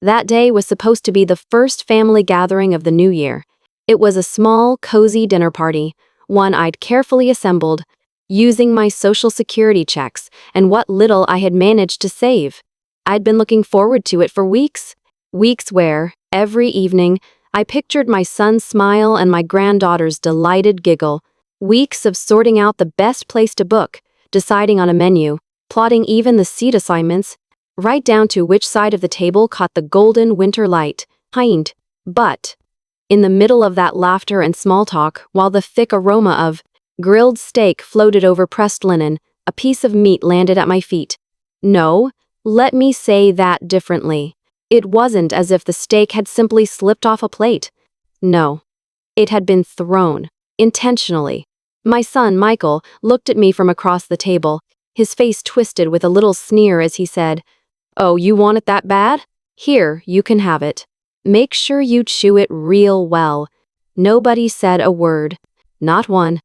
That day was supposed to be the first family gathering of the new year. It was a small, cozy dinner party, one I'd carefully assembled, using my social security checks and what little I had managed to save. I'd been looking forward to it for weeks. Weeks where, every evening, I pictured my son's smile and my granddaughter's delighted giggle. Weeks of sorting out the best place to book, deciding on a menu, plotting even the seat assignments, right down to which side of the table caught the golden winter light. But, in the middle of that laughter and small talk, while the thick aroma of grilled steak floated over pressed linen, a piece of meat landed at my feet. No, let me say that differently. It wasn't as if the steak had simply slipped off a plate. No, it had been thrown, intentionally. My son, Michael, looked at me from across the table, his face twisted with a little sneer as he said, "Oh, you want it that bad? Here, you can have it. Make sure you chew it real well." Nobody said a word. Not one.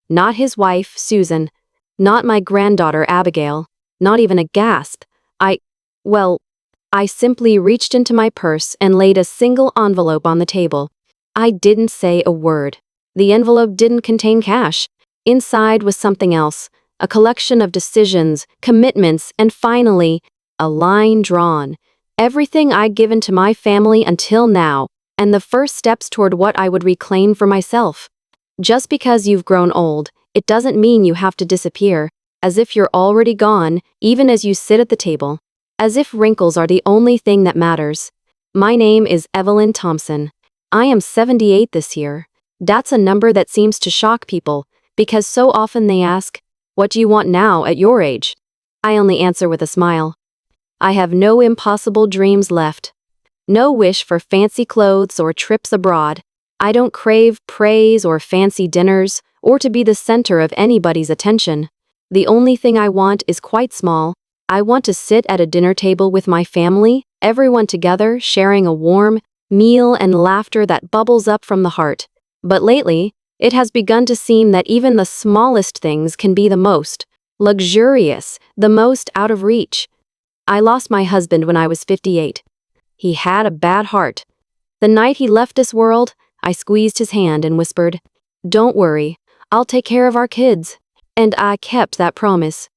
Not his wife, Susan. Not my granddaughter, Abigail. Not even a gasp. I simply reached into my purse and laid a single envelope on the table. I didn't say a word. The envelope didn't contain cash. Inside was something else, a collection of decisions, commitments, and finally, a line drawn. Everything I'd given to my family until now, and the first steps toward what I would reclaim for myself. Just because you've grown old, it doesn't mean you have to disappear, as if you're already gone, even as you sit at the table. As if wrinkles are the only thing that matters. My name is Evelyn Thompson. I am 78 this year. That's a number that seems to shock people, because so often they ask, "What do you want now at your age?" I only answer with a smile. I have no impossible dreams left. No wish for fancy clothes or trips abroad. I don't crave praise or fancy dinners, or to be the center of anybody's attention. The only thing I want is quite small. I want to sit at a dinner table with my family, everyone together, sharing a warm meal and laughter that bubbles up from the heart. But lately, it has begun to seem that even the smallest things can be the most luxurious, the most out of reach. I lost my husband when I was 58. He had a bad heart. The night he left this world, I squeezed his hand and whispered, "Don't worry, I'll take care of our kids." And I kept that promise.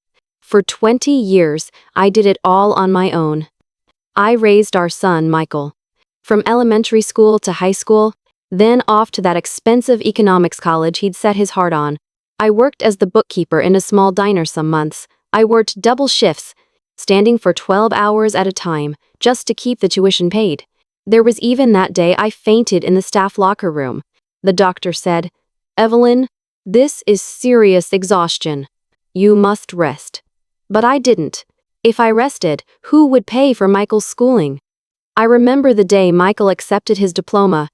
For 20 years, I did it all on my own. I raised our son, Michael. From elementary school to high school, then off to that expensive economics college he'd set his heart on. I worked as the bookkeeper in a small diner some months. I worked double shifts, standing for 12 hours at a time, just to keep the tuition paid. There was even that day I fainted in the staff locker room. The doctor said, "Evelyn, this is serious exhaustion. You must rest." But I didn't. If I rested, who would pay for Michael's schooling? I remember the day Michael accepted his diploma.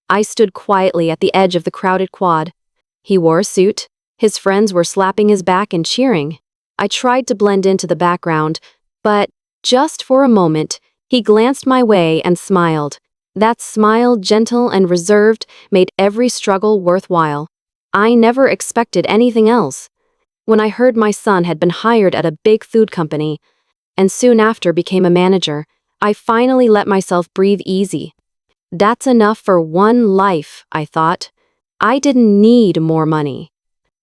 I stood quietly at the edge of the crowded quad. He wore a suit. His friends were slapping his back and cheering. I tried to blend into the background, but, just for a moment, he glanced my way and smiled. That smile, gentle and reserved, made every struggle worthwhile. I never expected anything else. When I heard my son had been hired at a big food company, and soon after became a manager, I finally let myself breathe easy. That's enough for one life, I thought. I didn't need more money.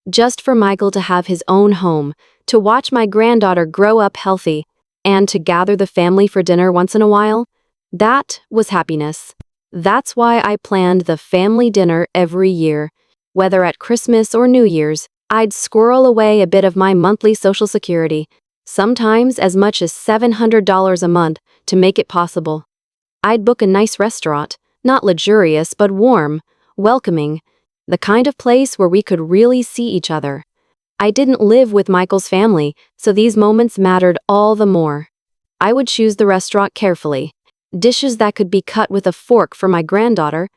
Just for Michael to have his own home, to watch my granddaughter grow up healthy, and to gather the family for dinner once in a while, that was happiness. That's why I planned the family dinner every year. Whether at Christmas or New Year's, I'd squirrel away a bit of my monthly Social Security, sometimes as much as $700 a month, to make it possible. I'd book a nice restaurant, not luxurious but warm, welcoming, the kind of place where we could really see each other. I didn't live with Michael's family, so these moments mattered all the more. I would choose the restaurant carefully. Dishes that could be cut with a fork for my granddaughter,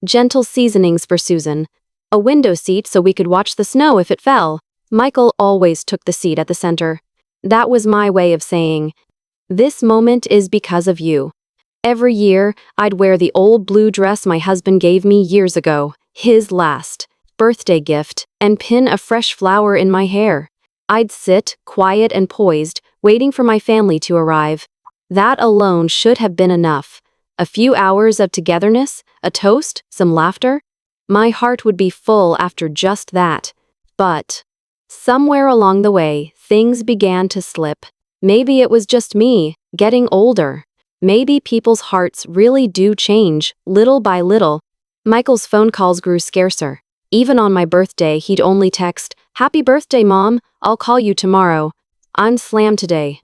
gentle seasonings for Susan, a window seat so we could watch the snow if it fell. Michael always took the seat at the center. That was my way of saying, "This moment is because of you." Every year, I'd wear the old blue dress my husband gave me years ago, his last birthday gift, and pin a fresh flower in my hair. I'd sit, quiet and poised, waiting for my family to arrive. That alone should have been enough. A few hours of togetherness, a toast, some laughter. My heart would be full after just that. But somewhere along the way, things began to slip. Maybe it was just me, getting older. Maybe people's hearts really do change, little by little. Michael's phone calls grew scarcer. Even on my birthday, he'd only text, "Happy birthday, Mom, I'll call you tomorrow. I'm slammed today."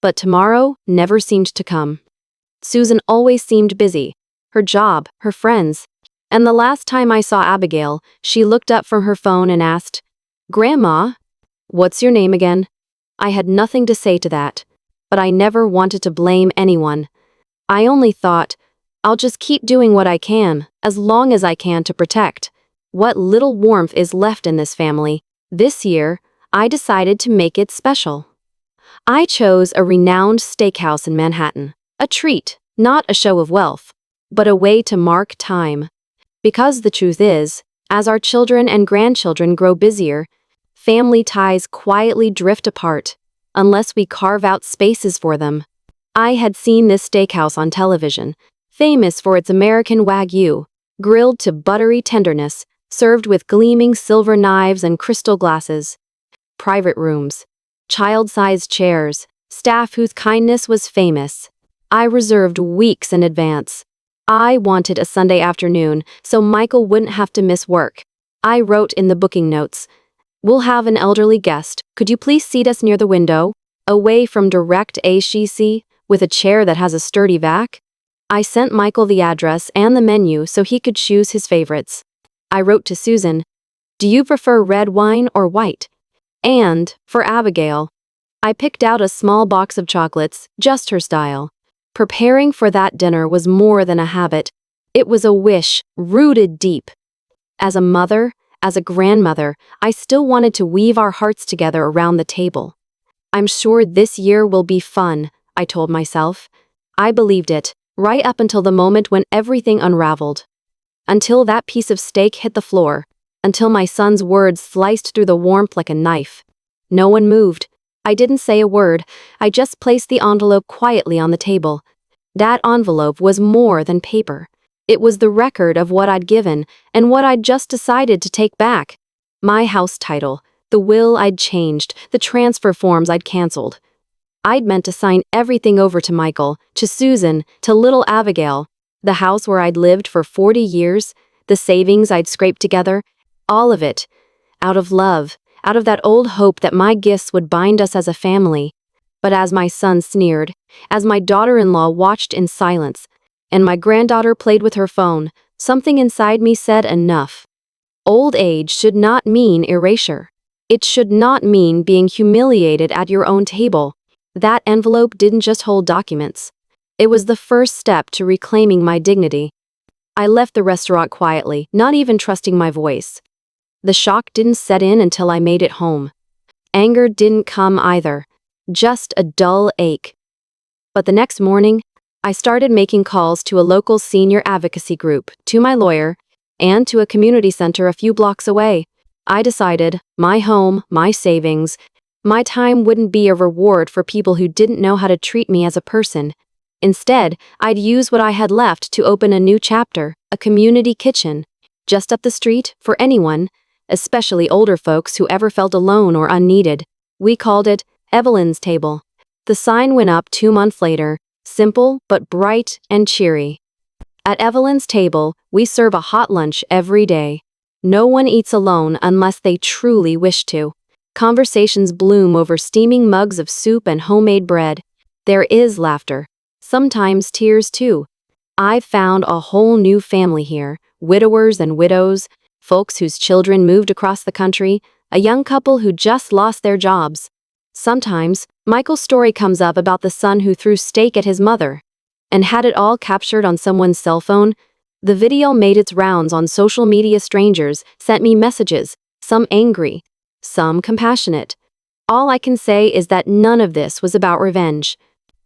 But tomorrow never seemed to come. Susan always seemed busy. Her job, her friends. And the last time I saw Abigail, she looked up from her phone and asked, "Grandma, what's your name again?" I had nothing to say to that. But I never wanted to blame anyone. I only thought, I'll just keep doing what I can, as long as I can to protect what little warmth is left in this family. This year, I decided to make it special. I chose a renowned steakhouse in Manhattan. A treat, not a show of wealth, but a way to mark time. Because the truth is, as our children and grandchildren grow busier, family ties quietly drift apart, unless we carve out spaces for them. I had seen this steakhouse on television, famous for its American Wagyu, grilled to buttery tenderness, served with gleaming silver knives and crystal glasses. Private rooms, child-sized chairs, staff whose kindness was famous. I reserved weeks in advance. I wanted a Sunday afternoon, so Michael wouldn't have to miss work. I wrote in the booking notes, "We'll have an elderly guest. Could you please seat us near the window, away from direct AC, with a chair that has a sturdy back?" I sent Michael the address and the menu so he could choose his favorites. I wrote to Susan, "Do you prefer red wine or white?" And, for Abigail, I picked out a small box of chocolates, just her style. Preparing for that dinner was more than a habit. It was a wish, rooted deep. As a mother, as a grandmother, I still wanted to weave our hearts together around the table. "I'm sure this year will be fun," I told myself. I believed it, right up until the moment when everything unraveled. Until that piece of steak hit the floor. Until my son's words sliced through the warmth like a knife. No one moved. I didn't say a word. I just placed the envelope quietly on the table. That envelope was more than paper. It was the record of what I'd given and what I'd just decided to take back. My house title, the will I'd changed, the transfer forms I'd canceled. I'd meant to sign everything over to Michael, to Susan, to little Abigail, the house where I'd lived for 40 years, the savings I'd scraped together, all of it, out of love, out of that old hope that my gifts would bind us as a family. But as my son sneered, as my daughter-in-law watched in silence, and my granddaughter played with her phone, something inside me said enough. Old age should not mean erasure. It should not mean being humiliated at your own table. That envelope didn't just hold documents. It was the first step to reclaiming my dignity. I left the restaurant quietly, not even trusting my voice. The shock didn't set in until I made it home. Anger didn't come either, just a dull ache. But the next morning, I started making calls to a local senior advocacy group, to my lawyer, and to a community center a few blocks away. I decided, my home, my savings, my time wouldn't be a reward for people who didn't know how to treat me as a person. Instead, I'd use what I had left to open a new chapter, a community kitchen, just up the street, for anyone, especially older folks who ever felt alone or unneeded. We called it Evelyn's Table. The sign went up 2 months later, simple but bright and cheery. At Evelyn's Table, we serve a hot lunch every day. No one eats alone unless they truly wish to. Conversations bloom over steaming mugs of soup and homemade bread. There is laughter. Sometimes tears too. I've found a whole new family here, widowers and widows, folks whose children moved across the country, a young couple who just lost their jobs. Sometimes, Michael's story comes up about the son who threw steak at his mother. And had it all captured on someone's cell phone? The video made its rounds on social media. Strangers sent me messages, some angry, some compassionate. All I can say is that none of this was about revenge.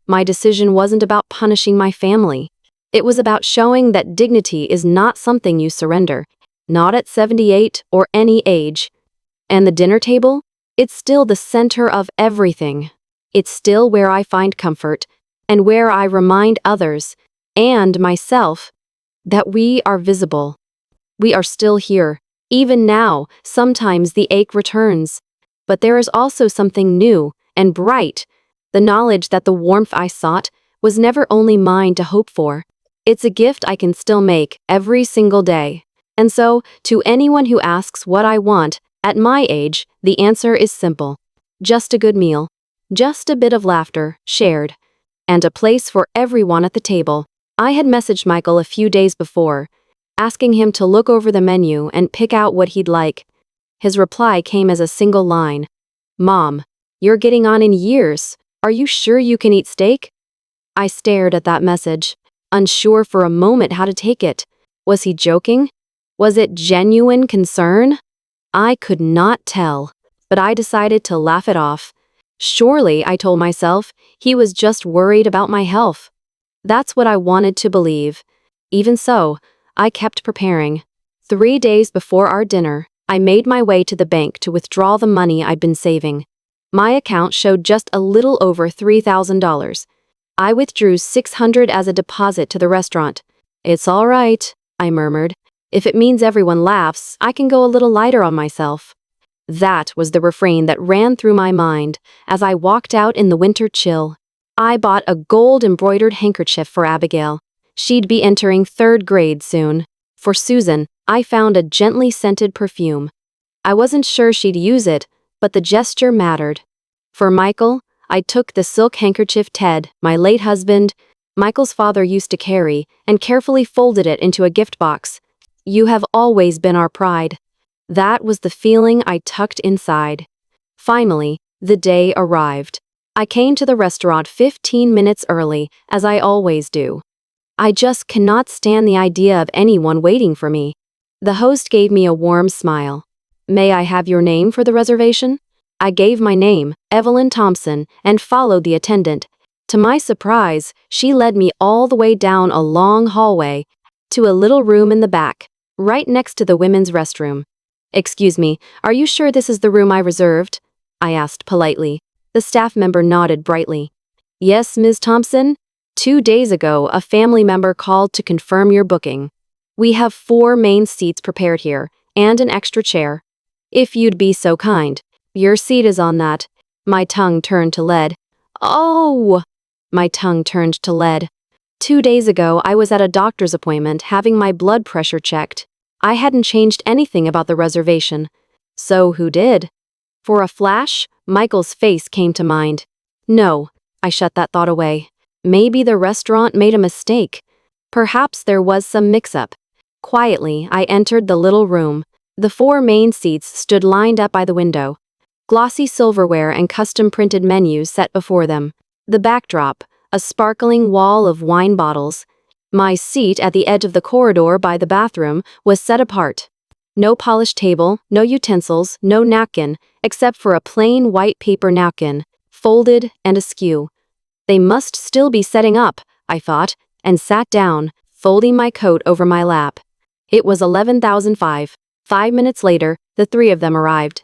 My decision wasn't about punishing my family. It was about showing that dignity is not something you surrender, not at 78 or any age. And the dinner table? It's still the center of everything. It's still where I find comfort, and where I remind others, and myself, that we are visible. We are still here. Even now, sometimes the ache returns. But there is also something new and bright, the knowledge that the warmth I sought was never only mine to hope for. It's a gift I can still make every single day. And so, to anyone who asks what I want, at my age, the answer is simple. Just a good meal. Just a bit of laughter, shared. And a place for everyone at the table. I had messaged Michael a few days before, asking him to look over the menu and pick out what he'd like. His reply came as a single line. "Mom, you're getting on in years. Are you sure you can eat steak?" I stared at that message, unsure for a moment how to take it. Was he joking? Was it genuine concern? I could not tell, but I decided to laugh it off. Surely, I told myself, he was just worried about my health. That's what I wanted to believe. Even so, I kept preparing. 3 days before our dinner, I made my way to the bank to withdraw the money I'd been saving. My account showed just a little over $3,000. I withdrew $600 as a deposit to the restaurant. "It's all right," I murmured. "If it means everyone laughs, I can go a little lighter on myself." That was the refrain that ran through my mind as I walked out in the winter chill. I bought a gold-embroidered handkerchief for Abigail. She'd be entering 3rd grade soon. For Susan, I found a gently scented perfume. I wasn't sure she'd use it, but the gesture mattered. For Michael, I took the silk handkerchief Ted, my late husband, Michael's father used to carry, and carefully folded it into a gift box. "You have always been our pride." That was the feeling I tucked inside. Finally, the day arrived. I came to the restaurant 15 minutes early, as I always do. I just cannot stand the idea of anyone waiting for me. The host gave me a warm smile. "May I have your name for the reservation?" I gave my name, Evelyn Thompson, and followed the attendant. To my surprise, she led me all the way down a long hallway to a little room in the back, right next to the women's restroom. "Excuse me, are you sure this is the room I reserved?" I asked politely. The staff member nodded brightly. "Yes, Ms. Thompson. 2 days ago, a family member called to confirm your booking. We have 4 main seats prepared here, and an extra chair. If you'd be so kind. Your seat is on that." My tongue turned to lead. "Oh!" My tongue turned to lead. 2 days ago, I was at a doctor's appointment having my blood pressure checked. I hadn't changed anything about the reservation. So who did? For a flash, Michael's face came to mind. No, I shut that thought away. Maybe the restaurant made a mistake. Perhaps there was some mix-up. Quietly, I entered the little room. The 4 main seats stood lined up by the window. Glossy silverware and custom-printed menus set before them. The backdrop, a sparkling wall of wine bottles. My seat at the edge of the corridor by the bathroom was set apart. No polished table, no utensils, no napkin, except for a plain white paper napkin, folded and askew. They must still be setting up, I thought, and sat down, folding my coat over my lap. It was 11:05. 5 minutes later, the 3 of them arrived.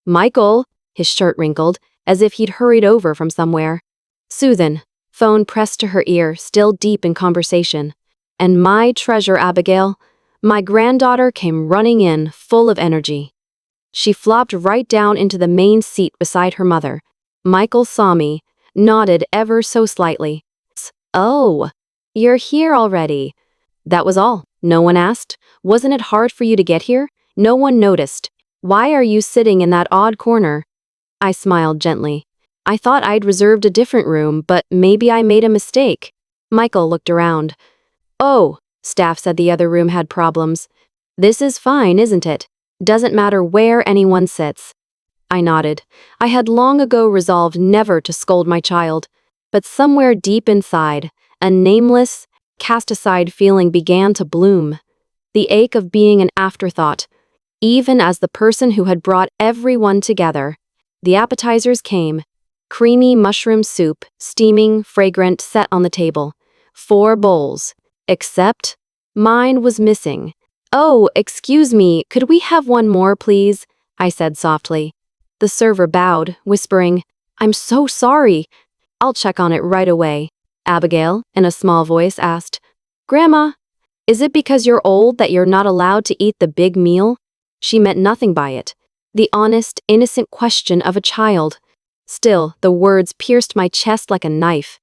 "Michael," his shirt wrinkled, as if he'd hurried over from somewhere. "Susan," phone pressed to her ear, still deep in conversation. "And my treasure, Abigail." My granddaughter came running in, full of energy. She flopped right down into the main seat beside her mother. Michael saw me, nodded ever so slightly. "Oh, you're here already." That was all. No one asked. "Wasn't it hard for you to get here?" No one noticed. "Why are you sitting in that odd corner?" I smiled gently. "I thought I'd reserved a different room, but maybe I made a mistake." Michael looked around. "Oh," staff said the other room had problems. "This is fine, isn't it? Doesn't matter where anyone sits." I nodded. I had long ago resolved never to scold my child. But somewhere deep inside, a nameless, cast-aside feeling began to bloom. The ache of being an afterthought. Even as the person who had brought everyone together. The appetizers came. Creamy mushroom soup, steaming, fragrant, set on the table. 4 bowls. Except, mine was missing. "Oh, excuse me, could we have one more, please?" I said softly. The server bowed, whispering, "I'm so sorry. I'll check on it right away." Abigail, in a small voice, asked, "Grandma, is it because you're old that you're not allowed to eat the big meal?" She meant nothing by it. The honest, innocent question of a child. Still, the words pierced my chest like a knife.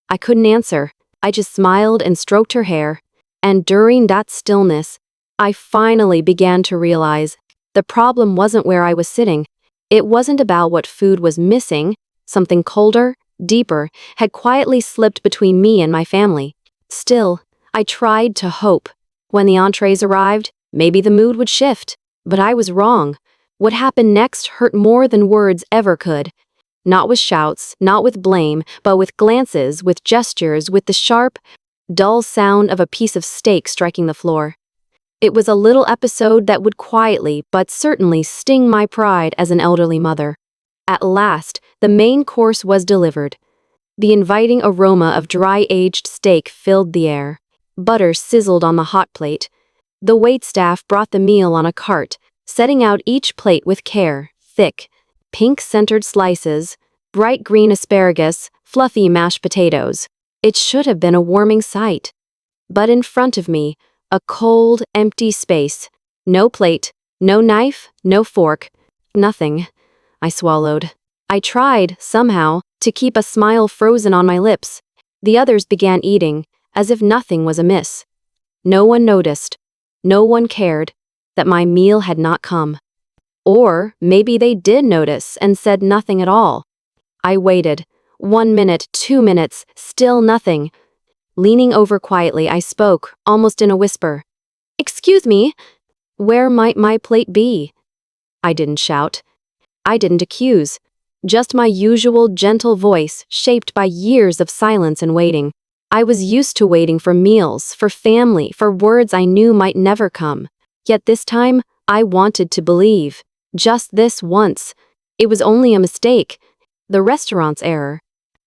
I couldn't answer. I just smiled and stroked her hair. And during that stillness, I finally began to realize the problem wasn't where I was sitting. It wasn't about what food was missing. Something colder, deeper, had quietly slipped between me and my family. Still, I tried to hope. When the entrees arrived, maybe the mood would shift. But I was wrong. What happened next hurt more than words ever could. Not with shouts, not with blame, but with glances, with gestures, with the sharp, dull sound of a piece of steak striking the floor. It was a little episode that would quietly, but certainly sting my pride as an elderly mother. At last, the main course was delivered. The inviting aroma of dry-aged steak filled the air. Butter sizzled on the hot plate. The waitstaff brought the meal on a cart, setting out each plate with care, thick, pink-centered slices, bright green asparagus, fluffy mashed potatoes. It should have been a warming sight. But in front of me, a cold, empty space. No plate, no knife, no fork, nothing. I swallowed. I tried, somehow, to keep a smile frozen on my lips. The others began eating, as if nothing was amiss. No one noticed. No one cared that my meal had not come. Or maybe they did notice and said nothing at all. I waited. 1 minute, 2 minutes, still nothing. Leaning over quietly, I spoke, almost in a whisper. "Excuse me, where might my plate be?" I didn't shout. I didn't accuse. Just my usual gentle voice, shaped by years of silence and waiting. I was used to waiting for meals, for family, for words I knew might never come. Yet this time, I wanted to believe. Just this once. It was only a mistake. The restaurant's error.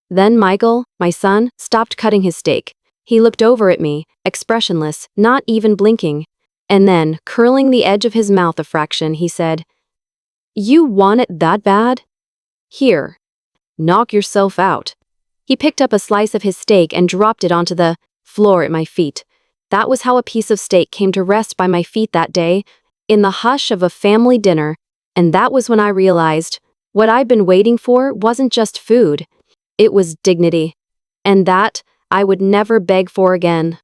Then Michael, my son, stopped cutting his steak. He looked over at me, expressionless, not even blinking. And then, curling the edge of his mouth a fraction, he said, "You want it that bad? Here. Knock yourself out." He picked up a slice of his steak and dropped it onto the floor at my feet. That was how a piece of steak came to rest by my feet that day, in the hush of a family dinner, and that was when I realized what I'd been waiting for wasn't just food. It was dignity. And that I would never beg for again.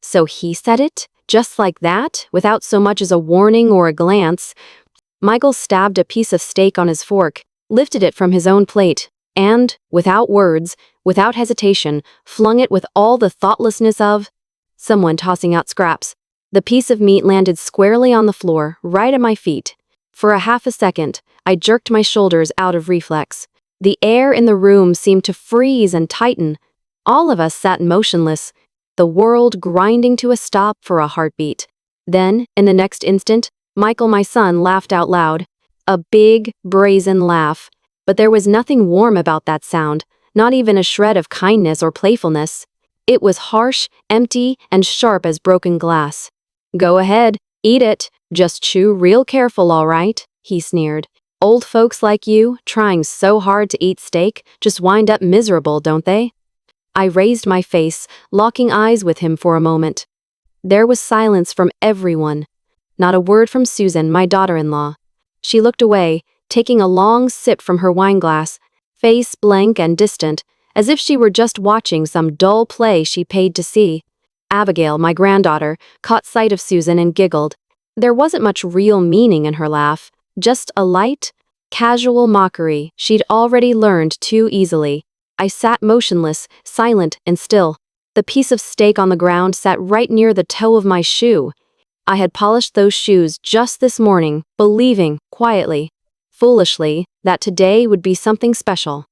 So he said it, just like that, without so much as a warning or a glance. Michael stabbed a piece of steak on his fork, lifted it from his own plate, and, without words, without hesitation, flung it with all the thoughtlessness of someone tossing out scraps. The piece of meat landed squarely on the floor, right at my feet. For a half a second, I jerked my shoulders out of reflex. The air in the room seemed to freeze and tighten. All of us sat motionless, the world grinding to a stop for a heartbeat. Then, in the next instant, Michael, my son, laughed out loud. A big, brazen laugh. But there was nothing warm about that sound, not even a shred of kindness or playfulness. It was harsh, empty, and sharp as broken glass. "Go ahead, eat it. Just chew real careful, all right?" he sneered. "Old folks like you, trying so hard to eat steak, just wind up miserable, don't they?" I raised my face, locking eyes with him for a moment. There was silence from everyone. Not a word from Susan, my daughter-in-law. She looked away, taking a long sip from her wineglass, face blank and distant, as if she were just watching some dull play she paid to see. Abigail, my granddaughter, caught sight of Susan and giggled. There wasn't much real meaning in her laugh, just a light, casual mockery she'd already learned too easily. I sat motionless, silent and still. The piece of steak on the ground sat right near the toe of my shoe. I had polished those shoes just this morning, believing, quietly, foolishly, that today would be something special.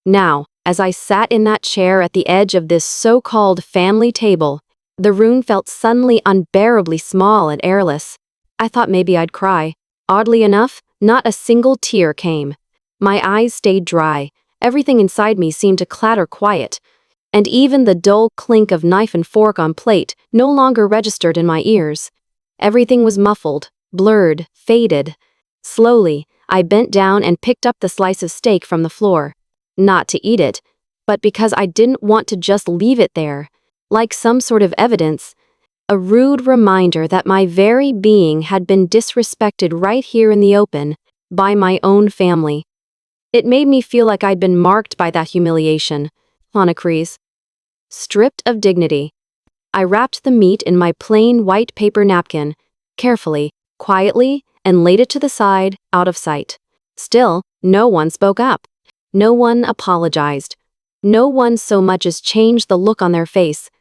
Now, as I sat in that chair at the edge of this so-called family table, the room felt suddenly unbearably small and airless. I thought maybe I'd cry. Oddly enough, not a single tear came. My eyes stayed dry. Everything inside me seemed to clatter quiet. And even the dull clink of knife and fork on plate no longer registered in my ears. Everything was muffled, blurred, faded. Slowly, I bent down and picked up the slice of steak from the floor. Not to eat it, but because I didn't want to just leave it there, like some sort of evidence, a rude reminder that my very being had been disrespected right here in the open, by my own family. It made me feel like I'd been marked by that humiliation. Honacries. Stripped of dignity. I wrapped the meat in my plain white paper napkin, carefully, quietly, and laid it to the side, out of sight. Still, no one spoke up. No one apologized. No one so much as changed the look on their face.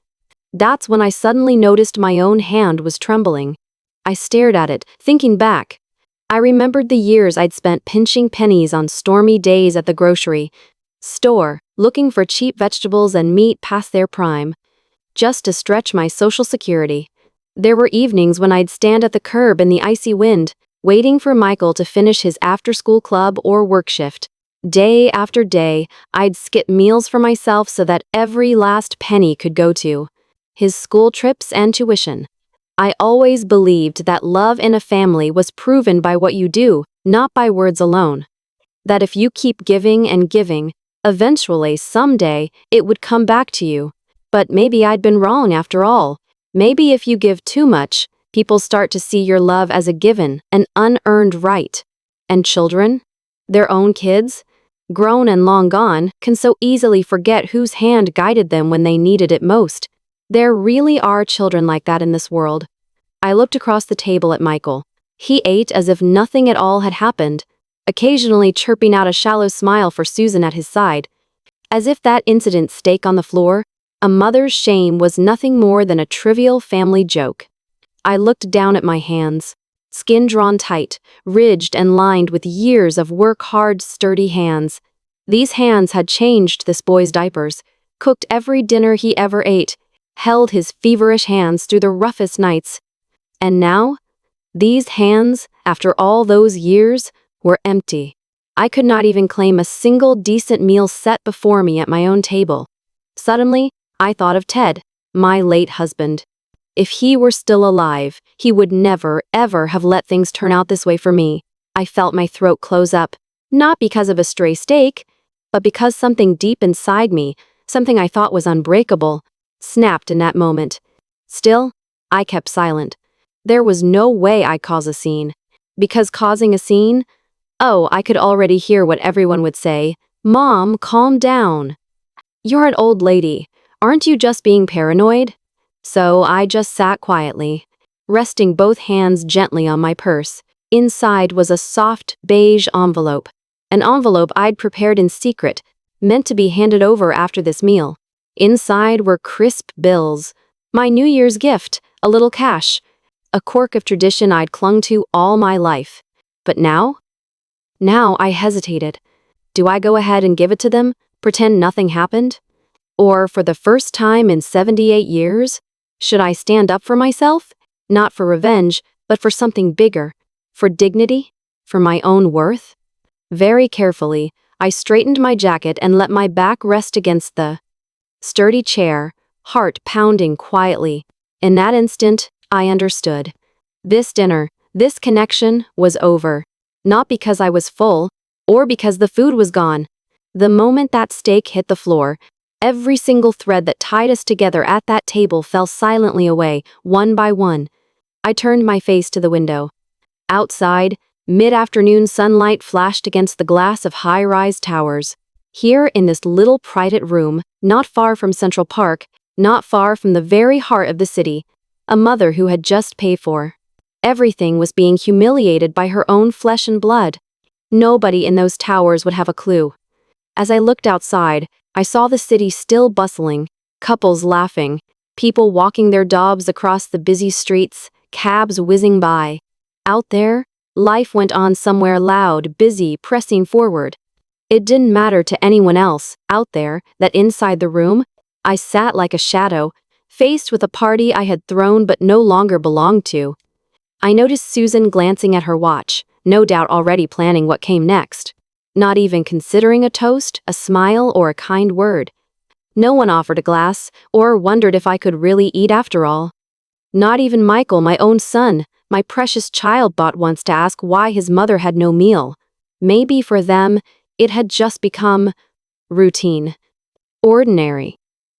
That's when I suddenly noticed my own hand was trembling. I stared at it, thinking back. I remembered the years I'd spent pinching pennies on stormy days at the grocery store, looking for cheap vegetables and meat past their prime, just to stretch my social security. There were evenings when I'd stand at the curb in the icy wind, waiting for Michael to finish his after-school club or work shift. Day after day, I'd skip meals for myself so that every last penny could go to his school trips and tuition. I always believed that love in a family was proven by what you do, not by words alone. That if you keep giving and giving, eventually, someday, it would come back to you. But maybe I'd been wrong after all. Maybe if you give too much, people start to see your love as a given, an unearned right. And children? Their own kids? Grown and long gone, can so easily forget whose hand guided them when they needed it most. There really are children like that in this world. I looked across the table at Michael. He ate as if nothing at all had happened, occasionally chirping out a shallow smile for Susan at his side. As if that incident steak on the floor, a mother's shame, was nothing more than a trivial family joke. I looked down at my hands, skin drawn tight, ridged and lined with years of work-hard, sturdy hands. These hands had changed this boy's diapers, cooked every dinner he ever ate, held his feverish hands through the roughest nights. And now, these hands, after all those years, were empty. I could not even claim a single decent meal set before me at my own table. Suddenly, I thought of Ted, my late husband. If he were still alive, he would never, ever have let things turn out this way for me. I felt my throat close up, not because of a stray steak, but because something deep inside me, something I thought was unbreakable, snapped in that moment. Still, I kept silent. There was no way I'd cause a scene. Because causing a scene? Oh, I could already hear what everyone would say. Mom, calm down. You're an old lady. Aren't you just being paranoid? So I just sat quietly, resting both hands gently on my purse. Inside was a soft, beige envelope. An envelope I'd prepared in secret, meant to be handed over after this meal. Inside were crisp bills. My New Year's gift, a little cash. A quirk of tradition I'd clung to all my life. But now? Now I hesitated. Do I go ahead and give it to them, pretend nothing happened? Or, for the first time in 78 years, should I stand up for myself? Not for revenge, but for something bigger. For dignity? For my own worth? Very carefully, I straightened my jacket and let my back rest against the sturdy chair, heart pounding quietly. In that instant, I understood. This dinner, this connection, was over. Not because I was full, or because the food was gone. The moment that steak hit the floor, every single thread that tied us together at that table fell silently away, one by one. I turned my face to the window. Outside, mid-afternoon sunlight flashed against the glass of high-rise towers. Here, in this little private room, not far from Central Park, not far from the very heart of the city, a mother who had just paid for everything was being humiliated by her own flesh and blood. Nobody in those towers would have a clue. As I looked outside, I saw the city still bustling, couples laughing, people walking their dogs across the busy streets, cabs whizzing by. Out there, life went on somewhere loud, busy, pressing forward. It didn't matter to anyone else, out there, that inside the room, I sat like a shadow, faced with a party I had thrown but no longer belonged to. I noticed Susan glancing at her watch, no doubt already planning what came next. Not even considering a toast, a smile, or a kind word. No one offered a glass, or wondered if I could really eat after all. Not even Michael, my own son, my precious child, thought once to ask why his mother had no meal. Maybe for them, it had just become routine, ordinary.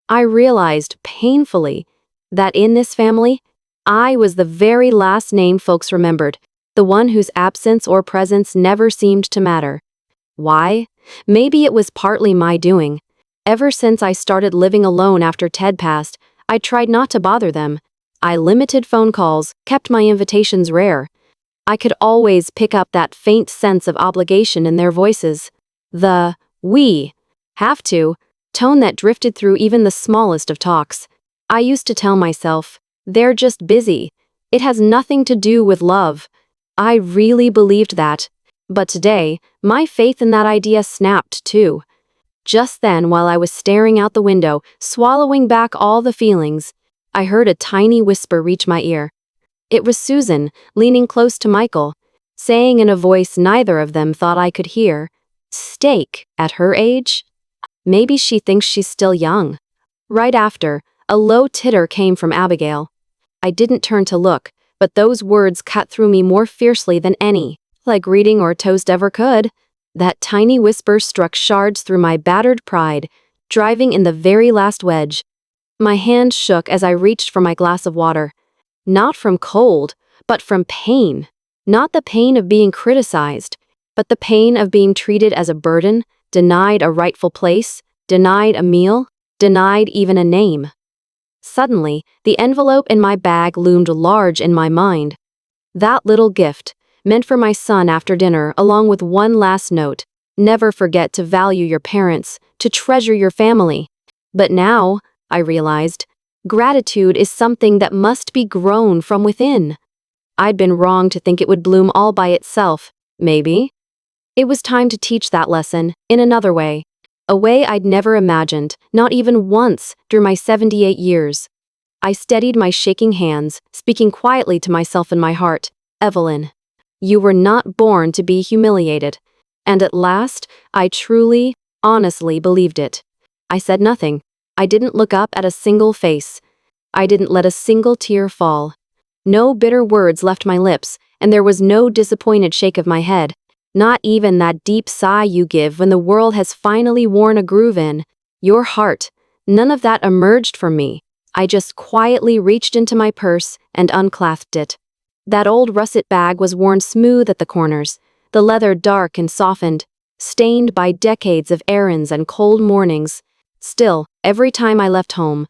I realized, painfully, that in this family, I was the very last name folks remembered, the one whose absence or presence never seemed to matter. Why? Maybe it was partly my doing. Ever since I started living alone after Ted passed, I tried not to bother them. I limited phone calls, kept my invitations rare. I could always pick up that faint sense of obligation in their voices. The "we have to" tone that drifted through even the smallest of talks. I used to tell myself, they're just busy. It has nothing to do with love. I really believed that. But today, my faith in that idea snapped too. Just then, while I was staring out the window, swallowing back all the feelings, I heard a tiny whisper reach my ear. It was Susan, leaning close to Michael, saying in a voice neither of them thought I could hear, "Steak, at her age? Maybe she thinks she's still young." Right after, a low titter came from Abigail. I didn't turn to look, but those words cut through me more fiercely than any, like reading or toast ever could. That tiny whisper struck shards through my battered pride, driving in the very last wedge. My hand shook as I reached for my glass of water. Not from cold, but from pain. Not the pain of being criticized, but the pain of being treated as a burden, denied a rightful place, denied a meal, denied even a name. Suddenly, the envelope in my bag loomed large in my mind. That little gift, meant for my son after dinner, along with one last note: never forget to value your parents, to treasure your family. But now, I realized, gratitude is something that must be grown from within. I'd been wrong to think it would bloom all by itself, maybe. It was time to teach that lesson, in another way. A way I'd never imagined, not even once, through my 78 years. I steadied my shaking hands, speaking quietly to myself in my heart. "Evelyn, you were not born to be humiliated." And at last, I truly, honestly believed it. I said nothing. I didn't look up at a single face. I didn't let a single tear fall. No bitter words left my lips, and there was no disappointed shake of my head. Not even that deep sigh you give when the world has finally worn a groove in your heart. None of that emerged from me. I just quietly reached into my purse and unclasped it. That old russet bag was worn smooth at the corners, the leather dark and softened, stained by decades of errands and cold mornings. Still, every time I left home,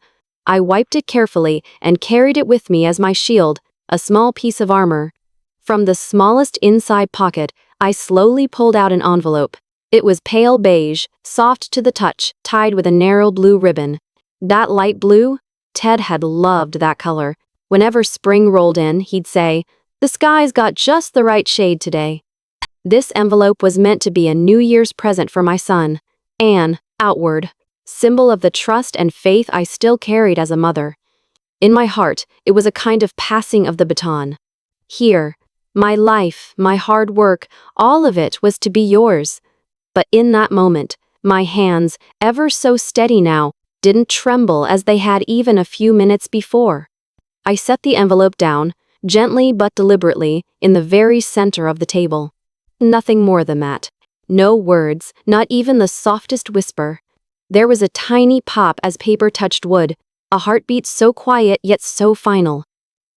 I wiped it carefully and carried it with me as my shield, a small piece of armor. From the smallest inside pocket, I slowly pulled out an envelope. It was pale beige, soft to the touch, tied with a narrow blue ribbon. That light blue? Ted had loved that color. Whenever spring rolled in, he'd say, "The sky's got just the right shade today." This envelope was meant to be a New Year's present for my son. An outward symbol of the trust and faith I still carried as a mother. In my heart, it was a kind of passing of the baton. Here, my life, my hard work, all of it was to be yours. But in that moment, my hands, ever so steady now, didn't tremble as they had even a few minutes before. I set the envelope down, gently but deliberately, in the very center of the table. Nothing more than that. No words, not even the softest whisper. There was a tiny pop as paper touched wood, a heartbeat so quiet yet so final.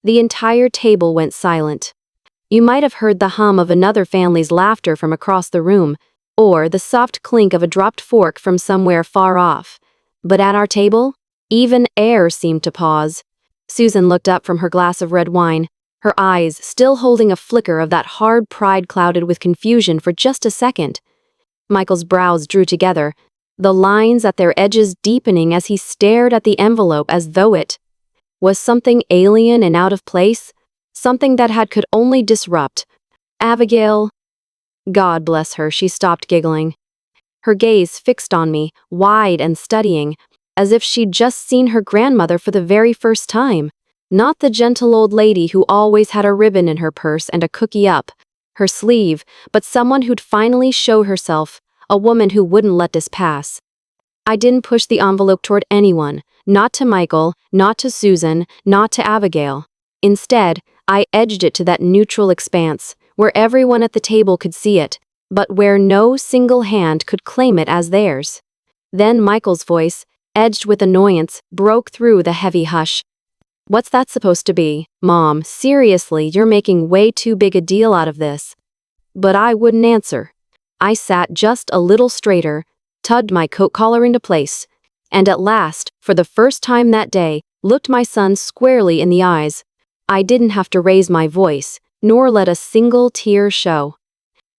The entire table went silent. You might have heard the hum of another family's laughter from across the room, or the soft clink of a dropped fork from somewhere far off. But at our table, even air seemed to pause. Susan looked up from her glass of red wine, her eyes still holding a flicker of that hard pride clouded with confusion for just a second. Michael's brows drew together, the lines at their edges deepening as he stared at the envelope as though it was something alien and out of place, something that could only disrupt. Abigail. God bless her, she stopped giggling. Her gaze fixed on me, wide and studying, as if she'd just seen her grandmother for the very first time. Not the gentle old lady who always had a ribbon in her purse and a cookie up her sleeve, but someone who'd finally show herself, a woman who wouldn't let this pass. I didn't push the envelope toward anyone, not to Michael, not to Susan, not to Abigail. Instead, I edged it to that neutral expanse, where everyone at the table could see it, but where no single hand could claim it as theirs. Then Michael's voice, edged with annoyance, broke through the heavy hush. What's that supposed to be? Mom, seriously, you're making way too big a deal out of this. But I wouldn't answer. I sat just a little straighter, tugged my coat collar into place, and at last, for the first time that day, looked my son squarely in the eyes. I didn't have to raise my voice, nor let a single tear show.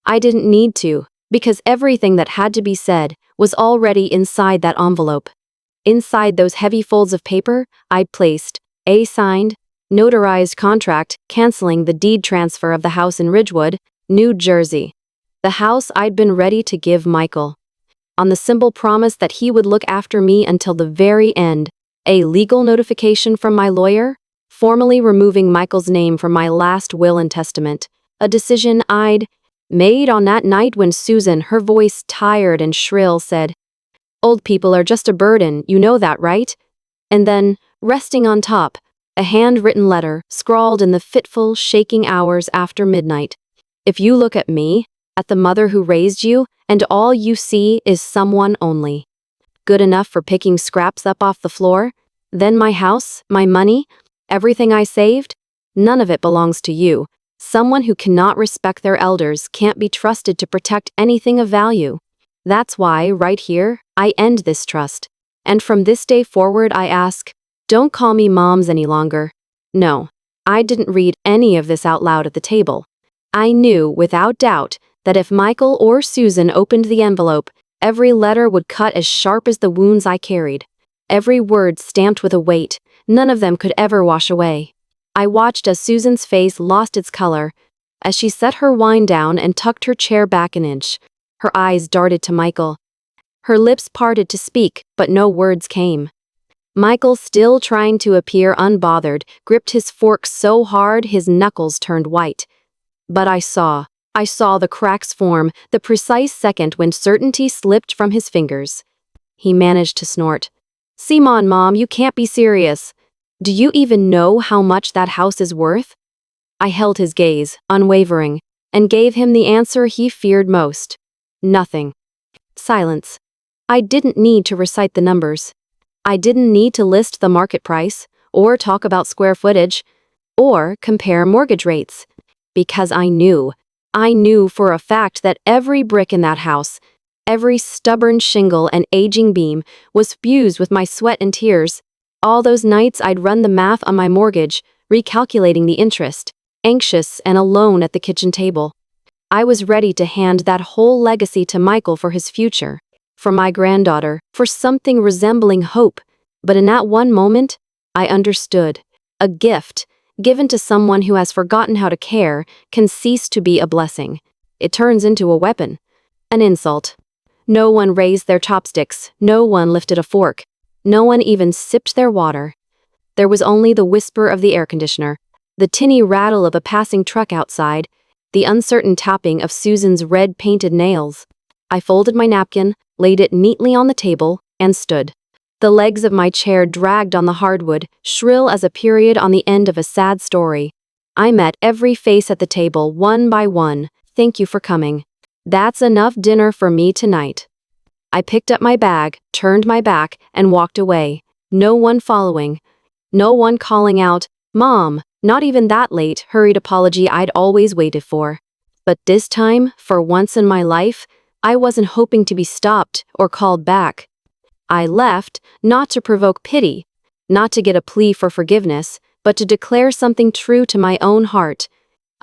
I didn't need to, because everything that had to be said was already inside that envelope. Inside those heavy folds of paper, I'd placed a signed, notarized contract canceling the deed transfer of the house in Ridgewood, New Jersey. The house I'd been ready to give Michael. On the simple promise that he would look after me until the very end. A legal notification from my lawyer, formally removing Michael's name from my last will and testament. A decision I'd made on that night when Susan, her voice tired and shrill, said, "Old people are just a burden, you know that, right?" And then, resting on top, a handwritten letter scrawled in the fitful, shaking hours after midnight. "If you look at me, at the mother who raised you, and all you see is someone only. Good enough for picking scraps up off the floor, then my house, my money, everything I saved, none of it belongs to you. Someone who cannot respect their elders can't be trusted to protect anything of value. That's why, right here, I end this trust. And from this day forward I ask, don't call me moms any longer." No, I didn't read any of this out loud at the table. I knew, without doubt, that if Michael or Susan opened the envelope, every letter would cut as sharp as the wounds I carried. Every word stamped with a weight, none of them could ever wash away. I watched as Susan's face lost its color, as she set her wine down and tucked her chair back an inch. Her eyes darted to Michael. Her lips parted to speak, but no words came. Michael, still trying to appear unbothered, gripped his fork so hard his knuckles turned white. But I saw the cracks form, the precise second when certainty slipped from his fingers. He managed to snort. "Simon, Mom, you can't be serious. Do you even know how much that house is worth?" I held his gaze, unwavering, and gave him the answer he feared most. Nothing. Silence. I didn't need to recite the numbers. I didn't need to list the market price, or talk about square footage, or compare mortgage rates. Because I knew for a fact that every brick in that house, every stubborn shingle and aging beam, was fused with my sweat and tears. All those nights I'd run the math on my mortgage, recalculating the interest, anxious and alone at the kitchen table. I was ready to hand that whole legacy to Michael for his future, for my granddaughter, for something resembling hope. But in that one moment, I understood. A gift, given to someone who has forgotten how to care, can cease to be a blessing. It turns into a weapon, an insult. No one raised their chopsticks, no one lifted a fork, no one even sipped their water. There was only the whisper of the air conditioner, the tinny rattle of a passing truck outside, the uncertain tapping of Susan's red-painted nails. I folded my napkin, laid it neatly on the table, and stood. The legs of my chair dragged on the hardwood, shrill as a period on the end of a sad story. I met every face at the table, one by one. "Thank you for coming. That's enough dinner for me tonight." I picked up my bag, turned my back, and walked away. No one following. No one calling out, "Mom," not even that late, hurried apology I'd always waited for. But this time, for once in my life, I wasn't hoping to be stopped or called back. I left, not to provoke pity, not to get a plea for forgiveness, but to declare something true to my own heart.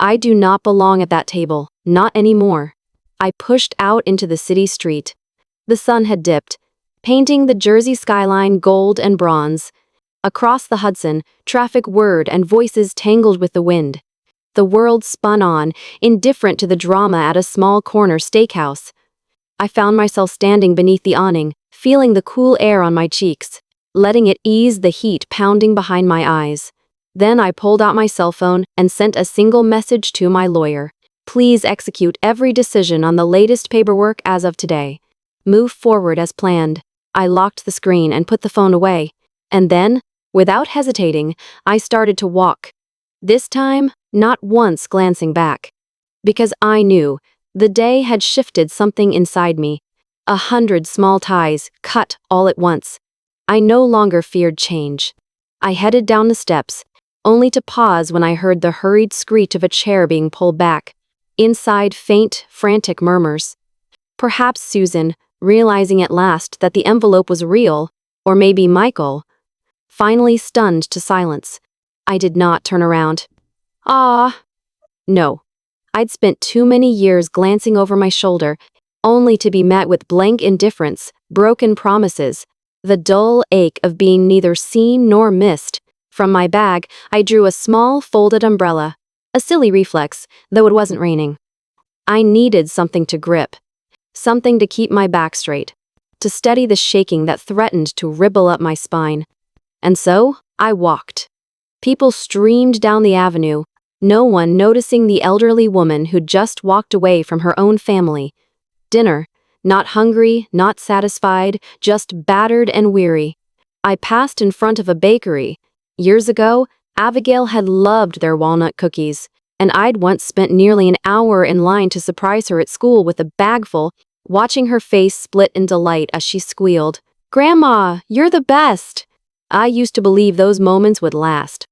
I do not belong at that table, not anymore. I pushed out into the city street. The sun had dipped, painting the Jersey skyline gold and bronze. Across the Hudson, traffic whirred and voices tangled with the wind. The world spun on, indifferent to the drama at a small corner steakhouse. I found myself standing beneath the awning, feeling the cool air on my cheeks, letting it ease the heat pounding behind my eyes. Then I pulled out my cell phone and sent a single message to my lawyer. "Please execute every decision on the latest paperwork as of today. Move forward as planned." I locked the screen and put the phone away. And then, without hesitating, I started to walk. This time, not once glancing back. Because I knew the day had shifted something inside me. 100 small ties cut all at once. I no longer feared change. I headed down the steps, only to pause when I heard the hurried screech of a chair being pulled back. Inside, faint, frantic murmurs. Perhaps Susan, realizing at last that the envelope was real, or maybe Michael, finally stunned to silence. I did not turn around. Ah, no. I'd spent too many years glancing over my shoulder, only to be met with blank indifference, broken promises, the dull ache of being neither seen nor missed. From my bag, I drew a small folded umbrella, a silly reflex, though it wasn't raining. I needed something to grip, something to keep my back straight, to steady the shaking that threatened to ripple up my spine. And so, I walked. People streamed down the avenue, no one noticing the elderly woman who'd just walked away from her own family. Dinner, not hungry, not satisfied, just battered and weary. I passed in front of a bakery. Years ago, Abigail had loved their walnut cookies, and I'd once spent nearly an hour in line to surprise her at school with a bagful, watching her face split in delight as she squealed, "Grandma, you're the best!" I used to believe those moments would last.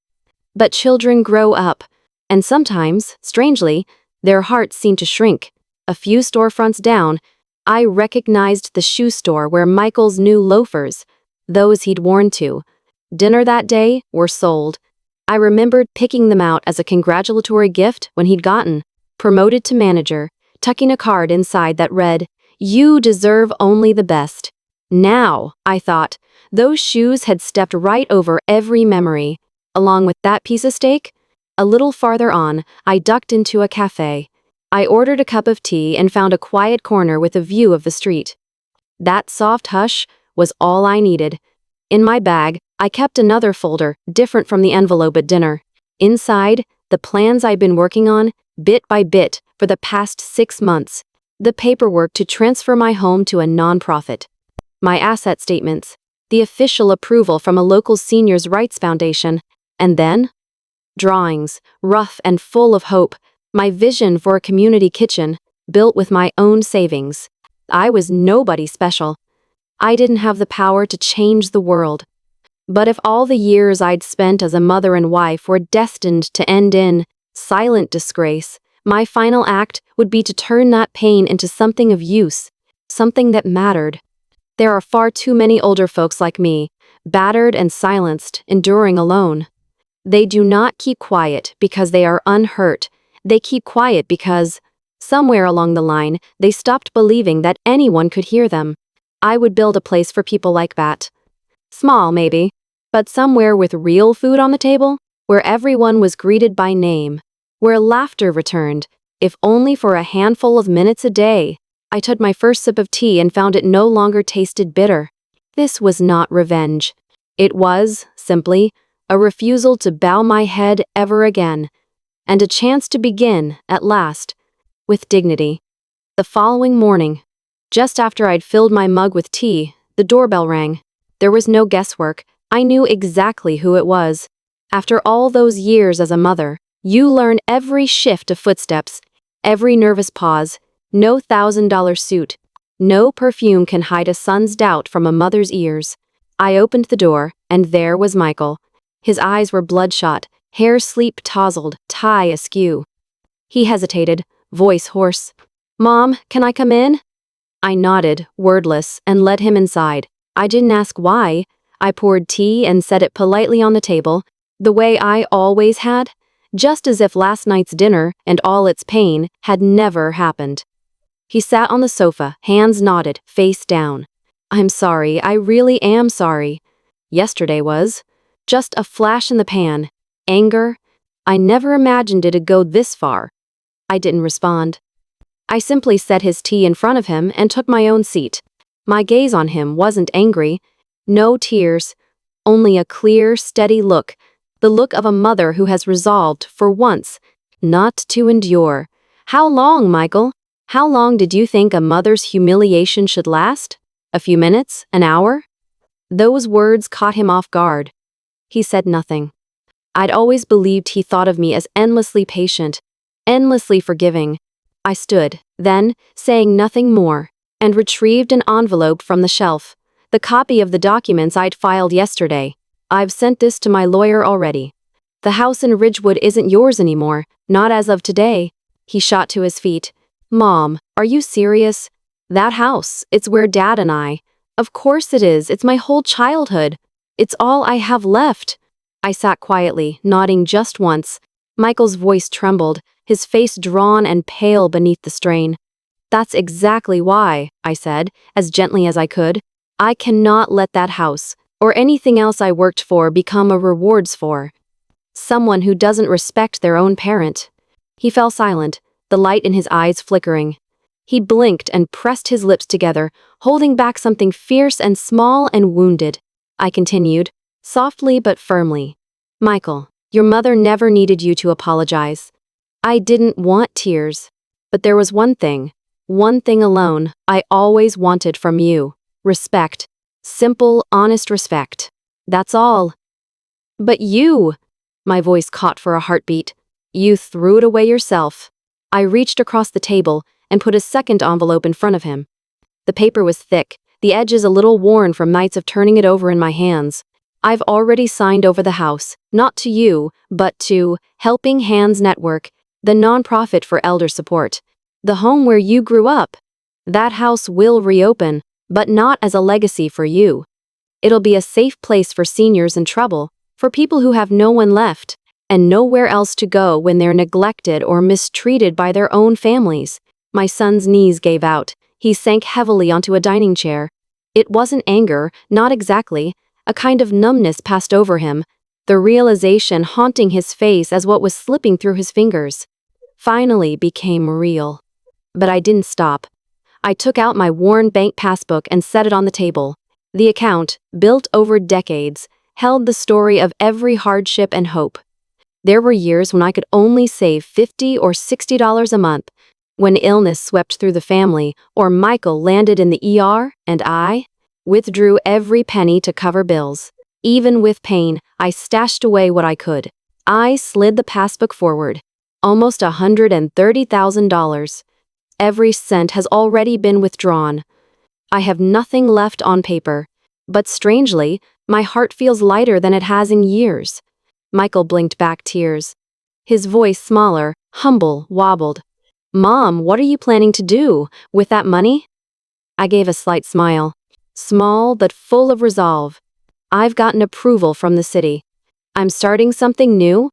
But children grow up, and sometimes, strangely, their hearts seem to shrink. A few storefronts down, I recognized the shoe store where Michael's new loafers, those he'd worn to dinner that day, were sold. I remembered picking them out as a congratulatory gift when he'd gotten promoted to manager, tucking a card inside that read, "You deserve only the best." Now, I thought, those shoes had stepped right over every memory. Along with that piece of steak, a little farther on, I ducked into a cafe. I ordered a cup of tea and found a quiet corner with a view of the street. That soft hush was all I needed. In my bag, I kept another folder, different from the envelope at dinner. Inside, the plans I'd been working on, bit by bit, for the past 6 months. The paperwork to transfer my home to a nonprofit. My asset statements. The official approval from a local seniors' rights foundation. And then? Drawings, rough and full of hope. My vision for a community kitchen, built with my own savings. I was nobody special. I didn't have the power to change the world. But if all the years I'd spent as a mother and wife were destined to end in silent disgrace, my final act would be to turn that pain into something of use, something that mattered. There are far too many older folks like me, battered and silenced, enduring alone. They do not keep quiet because they are unhurt. They keep quiet because, somewhere along the line, they stopped believing that anyone could hear them. I would build a place for people like that. Small, maybe, but somewhere with real food on the table, where everyone was greeted by name, where laughter returned, if only for a handful of minutes a day. I took my first sip of tea and found it no longer tasted bitter. This was not revenge. It was, simply, a refusal to bow my head ever again, and a chance to begin, at last, with dignity. The following morning, just after I'd filled my mug with tea, the doorbell rang. There was no guesswork. I knew exactly who it was. After all those years as a mother, you learn every shift of footsteps, every nervous pause. No $1,000 suit, no perfume can hide a son's doubt from a mother's ears. I opened the door, and there was Michael. His eyes were bloodshot, hair sleep tousled, tie askew. He hesitated, voice hoarse. "Mom, can I come in?" I nodded, wordless, and led him inside. I didn't ask why. I poured tea and set it politely on the table, the way I always had, just as if last night's dinner and all its pain had never happened. He sat on the sofa, hands knotted, face down. "I'm sorry, I really am sorry. Yesterday was just a flash in the pan. Anger? I never imagined it'd go this far." I didn't respond. I simply set his tea in front of him and took my own seat. My gaze on him wasn't angry. No tears. Only a clear, steady look. The look of a mother who has resolved, for once, not to endure. "How long, Michael? How long did you think a mother's humiliation should last? A few minutes? An hour?" Those words caught him off guard. He said nothing. I'd always believed he thought of me as endlessly patient, endlessly forgiving. I stood, then, saying nothing more, and retrieved an envelope from the shelf, the copy of the documents I'd filed yesterday. I've sent this to my lawyer already. The house in Ridgewood isn't yours anymore, not as of today. He shot to his feet. Mom, are you serious? That house, it's where Dad and I. Of course it is, it's my whole childhood. It's all I have left. I sat quietly, nodding just once. Michael's voice trembled, his face drawn and pale beneath the strain. That's exactly why, I said, as gently as I could. I cannot let that house, or anything else I worked for, become a rewards for someone who doesn't respect their own parent. He fell silent, the light in his eyes flickering. He blinked and pressed his lips together, holding back something fierce and small and wounded. I continued, softly but firmly. Michael, your mother never needed you to apologize. I didn't want tears. But there was one thing alone, I always wanted from you. Respect. Simple, honest respect. That's all. But you, my voice caught for a heartbeat. You threw it away yourself. I reached across the table and put a second envelope in front of him. The paper was thick, the edges a little worn from nights of turning it over in my hands. I've already signed over the house, not to you, but to Helping Hands Network, the nonprofit for elder support. The home where you grew up. That house will reopen, but not as a legacy for you. It'll be a safe place for seniors in trouble, for people who have no one left, and nowhere else to go when they're neglected or mistreated by their own families. My son's knees gave out. He sank heavily onto a dining chair. It wasn't anger, not exactly. A kind of numbness passed over him, the realization haunting his face as what was slipping through his fingers finally became real. But I didn't stop. I took out my worn bank passbook and set it on the table. The account, built over decades, held the story of every hardship and hope. There were years when I could only save $50 or $60 a month, when illness swept through the family or Michael landed in the ER, and I withdrew every penny to cover bills. Even with pain, I stashed away what I could. I slid the passbook forward. Almost $130,000. Every cent has already been withdrawn. I have nothing left on paper. But strangely, my heart feels lighter than it has in years. Michael blinked back tears. His voice smaller, humble, wobbled. Mom, what are you planning to do with that money? I gave a slight smile. Small but full of resolve. I've gotten approval from the city. I'm starting something new.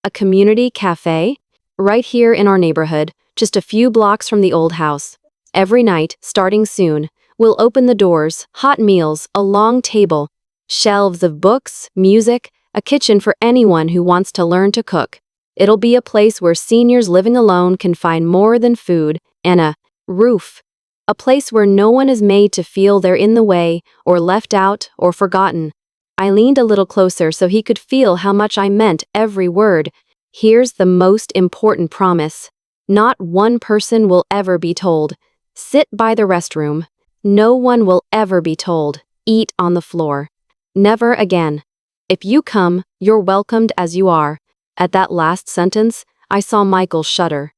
A community cafe. Right here in our neighborhood, just a few blocks from the old house. Every night, starting soon, we'll open the doors, hot meals, a long table, shelves of books, music, a kitchen for anyone who wants to learn to cook. It'll be a place where seniors living alone can find more than food and a roof. A place where no one is made to feel they're in the way, or left out, or forgotten. I leaned a little closer so he could feel how much I meant every word. Here's the most important promise. Not one person will ever be told, sit by the restroom. No one will ever be told, eat on the floor. Never again. If you come, you're welcomed as you are. At that last sentence, I saw Michael shudder.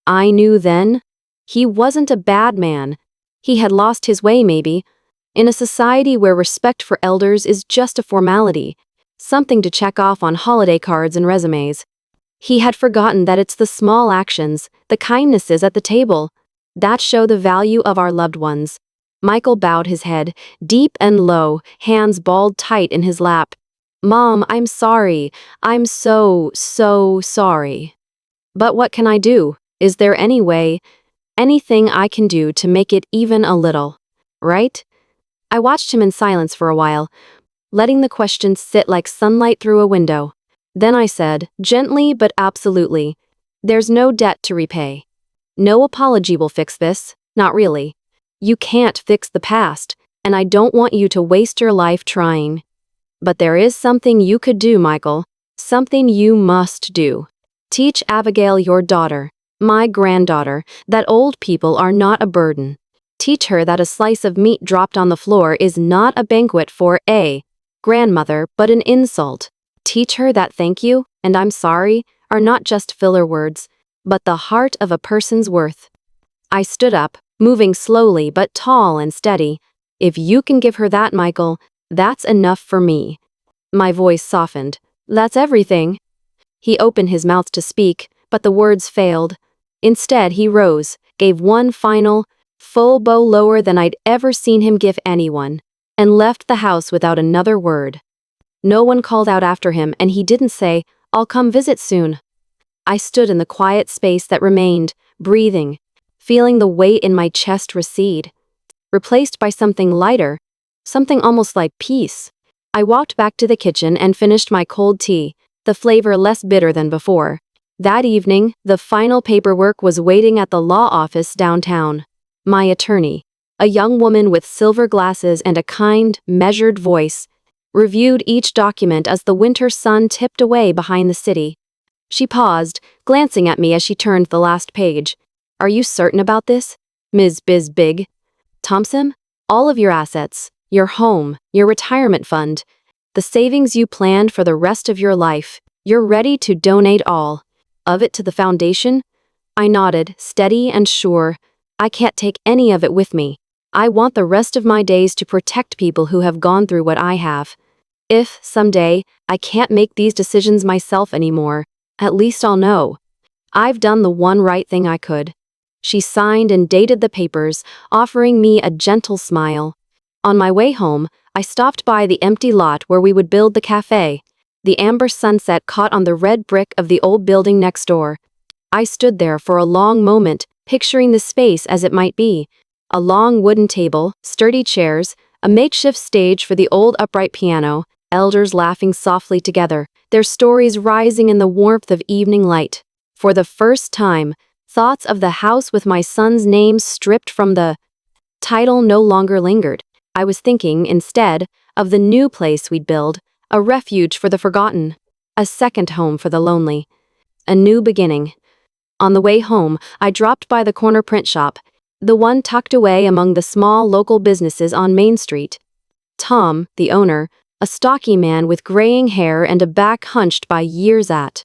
I knew then. He wasn't a bad man. He had lost his way, maybe. In a society where respect for elders is just a formality, something to check off on holiday cards and resumes. He had forgotten that it's the small actions, the kindnesses at the table, that show the value of our loved ones. Michael bowed his head, deep and low, hands balled tight in his lap. Mom, I'm sorry. I'm so sorry. But what can I do? Is there any way, anything I can do to make it even a little, right? I watched him in silence for a while, letting the question sit like sunlight through a window. Then I said, gently but absolutely, there's no debt to repay. No apology will fix this, not really. You can't fix the past, and I don't want you to waste your life trying. But there is something you could do, Michael. Something you must do. Teach Abigail, your daughter, my granddaughter, that old people are not a burden. Teach her that a slice of meat dropped on the floor is not a banquet for a grandmother, but an insult. Teach her that thank you and I'm sorry are not just filler words, but the heart of a person's worth. I stood up, moving slowly but tall and steady. If you can give her that, Michael, that's enough for me. My voice softened. That's everything. He opened his mouth to speak, but the words failed. Instead, he rose, gave one final, full bow lower than I'd ever seen him give anyone, and left the house without another word. No one called out after him, and he didn't say, "I'll come visit soon." I stood in the quiet space that remained, breathing, feeling the weight in my chest recede, replaced by something lighter, something almost like peace. I walked back to the kitchen and finished my cold tea, the flavor less bitter than before. That evening, the final paperwork was waiting at the law office downtown. My attorney, a young woman with silver glasses and a kind, measured voice, reviewed each document as the winter sun tipped away behind the city. She paused, glancing at me as she turned the last page. "Are you certain about this, Ms. Big Thompson? All of your assets, your home, your retirement fund, the savings you planned for the rest of your life, you're ready to donate all of it to the foundation?" I nodded, steady and sure. "I can't take any of it with me. I want the rest of my days to protect people who have gone through what I have. If, someday, I can't make these decisions myself anymore, at least I'll know I've done the one right thing I could." She signed and dated the papers, offering me a gentle smile. On my way home, I stopped by the empty lot where we would build the cafe. The amber sunset caught on the red brick of the old building next door. I stood there for a long moment, picturing the space as it might be. A long wooden table, sturdy chairs, a makeshift stage for the old upright piano, elders laughing softly together, their stories rising in the warmth of evening light. For the first time, thoughts of the house with my son's name stripped from the title no longer lingered. I was thinking, instead, of the new place we'd build, a refuge for the forgotten, a second home for the lonely, a new beginning. On the way home, I dropped by the corner print shop, the one tucked away among the small local businesses on Main Street. Tom, the owner, a stocky man with graying hair and a back hunched by years at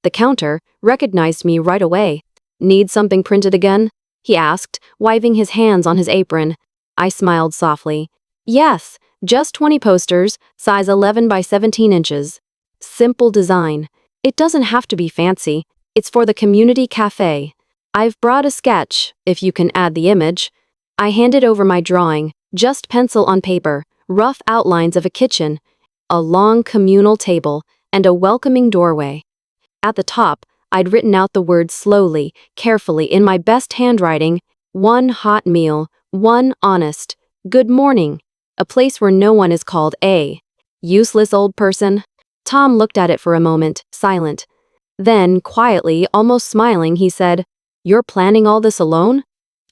the counter, recognized me right away. "Need something printed again?" he asked, waving his hands on his apron. I smiled softly. "Yes, just 20 posters, size 11 by 17 inches. Simple design. It doesn't have to be fancy. It's for the community cafe. I've brought a sketch, if you can add the image." I handed over my drawing, just pencil on paper, rough outlines of a kitchen, a long communal table, and a welcoming doorway. At the top, I'd written out the words slowly, carefully in my best handwriting: "One hot meal, one honest, good morning, a place where no one is called a useless old person." Tom looked at it for a moment, silent. Then, quietly, almost smiling, he said, "You're planning all this alone?"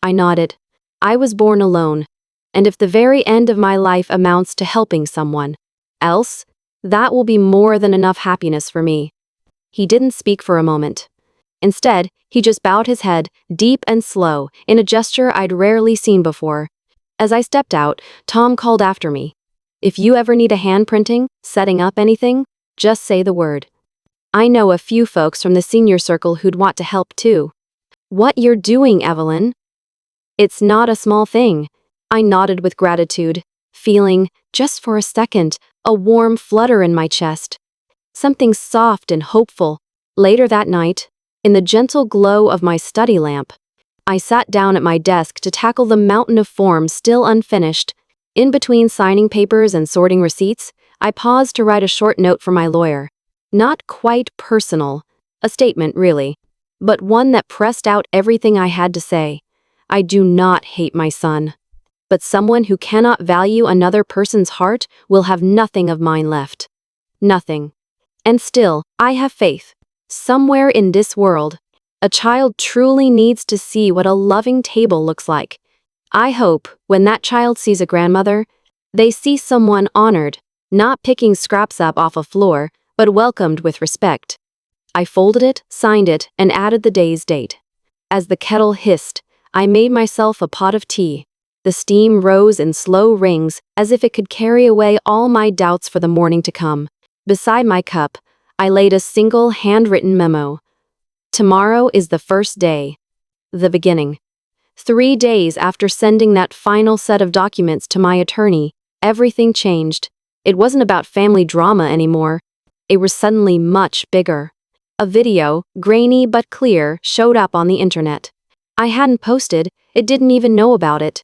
I nodded. I was born alone, and if the very end of my life amounts to helping someone else, that will be more than enough happiness for me. He didn't speak for a moment. Instead, he just bowed his head, deep and slow, in a gesture I'd rarely seen before. As I stepped out, Tom called after me. "If you ever need a hand printing, setting up anything, just say the word. I know a few folks from the senior circle who'd want to help too." "What you're doing, Evelyn?" "It's not a small thing." I nodded with gratitude, feeling, just for a second, a warm flutter in my chest. Something soft and hopeful. Later that night, in the gentle glow of my study lamp, I sat down at my desk to tackle the mountain of forms still unfinished. In between signing papers and sorting receipts, I paused to write a short note for my lawyer. Not quite personal, a statement really, but one that pressed out everything I had to say. I do not hate my son, but someone who cannot value another person's heart will have nothing of mine left. Nothing. And still, I have faith. Somewhere in this world, a child truly needs to see what a loving table looks like. I hope, when that child sees a grandmother, they see someone honored, not picking scraps up off a floor, but welcomed with respect. I folded it, signed it, and added the day's date. As the kettle hissed, I made myself a pot of tea. The steam rose in slow rings, as if it could carry away all my doubts for the morning to come. Beside my cup, I laid a single handwritten memo. "Tomorrow is the first day. The beginning." 3 days after sending that final set of documents to my attorney, everything changed. It wasn't about family drama anymore. It was suddenly much bigger. A video, grainy but clear, showed up on the internet. I hadn't posted, it didn't even know about it.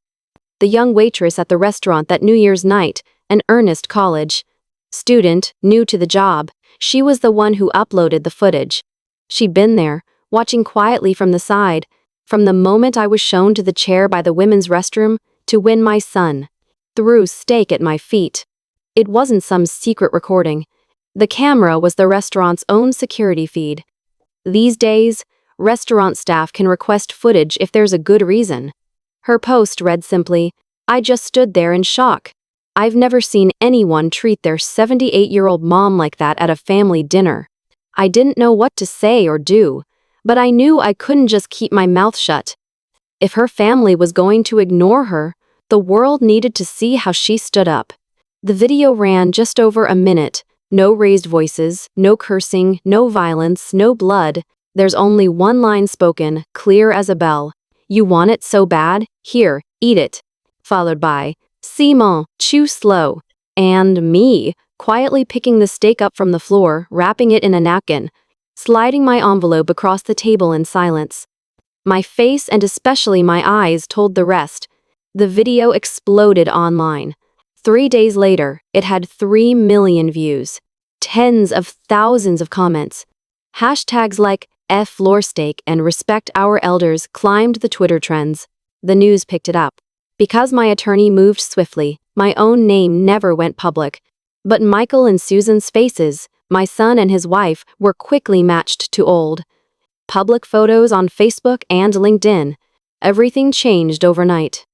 The young waitress at the restaurant that New Year's night, an earnest college student, new to the job, she was the one who uploaded the footage. She'd been there, watching quietly from the side, from the moment I was shown to the chair by the women's restroom, to when my son threw steak at my feet. It wasn't some secret recording. The camera was the restaurant's own security feed. These days, restaurant staff can request footage if there's a good reason. Her post read simply, "I just stood there in shock. I've never seen anyone treat their 78-year-old mom like that at a family dinner. I didn't know what to say or do, but I knew I couldn't just keep my mouth shut. If her family was going to ignore her, the world needed to see how she stood up." The video ran just over a minute. No raised voices, no cursing, no violence, no blood. There's only one line spoken, clear as a bell. "You want it so bad? Here, eat it." Followed by, "Simon, chew slow." And me, quietly picking the steak up from the floor, wrapping it in a napkin, sliding my envelope across the table in silence. My face and especially my eyes told the rest. The video exploded online. 3 days later, it had 3 million views, tens of thousands of comments. Hashtags like #FloorSteak and "Respect Our Elders" climbed the Twitter trends. The news picked it up. Because my attorney moved swiftly, my own name never went public. But Michael and Susan's faces, my son and his wife, were quickly matched to old. Public photos on Facebook and LinkedIn. Everything changed overnight.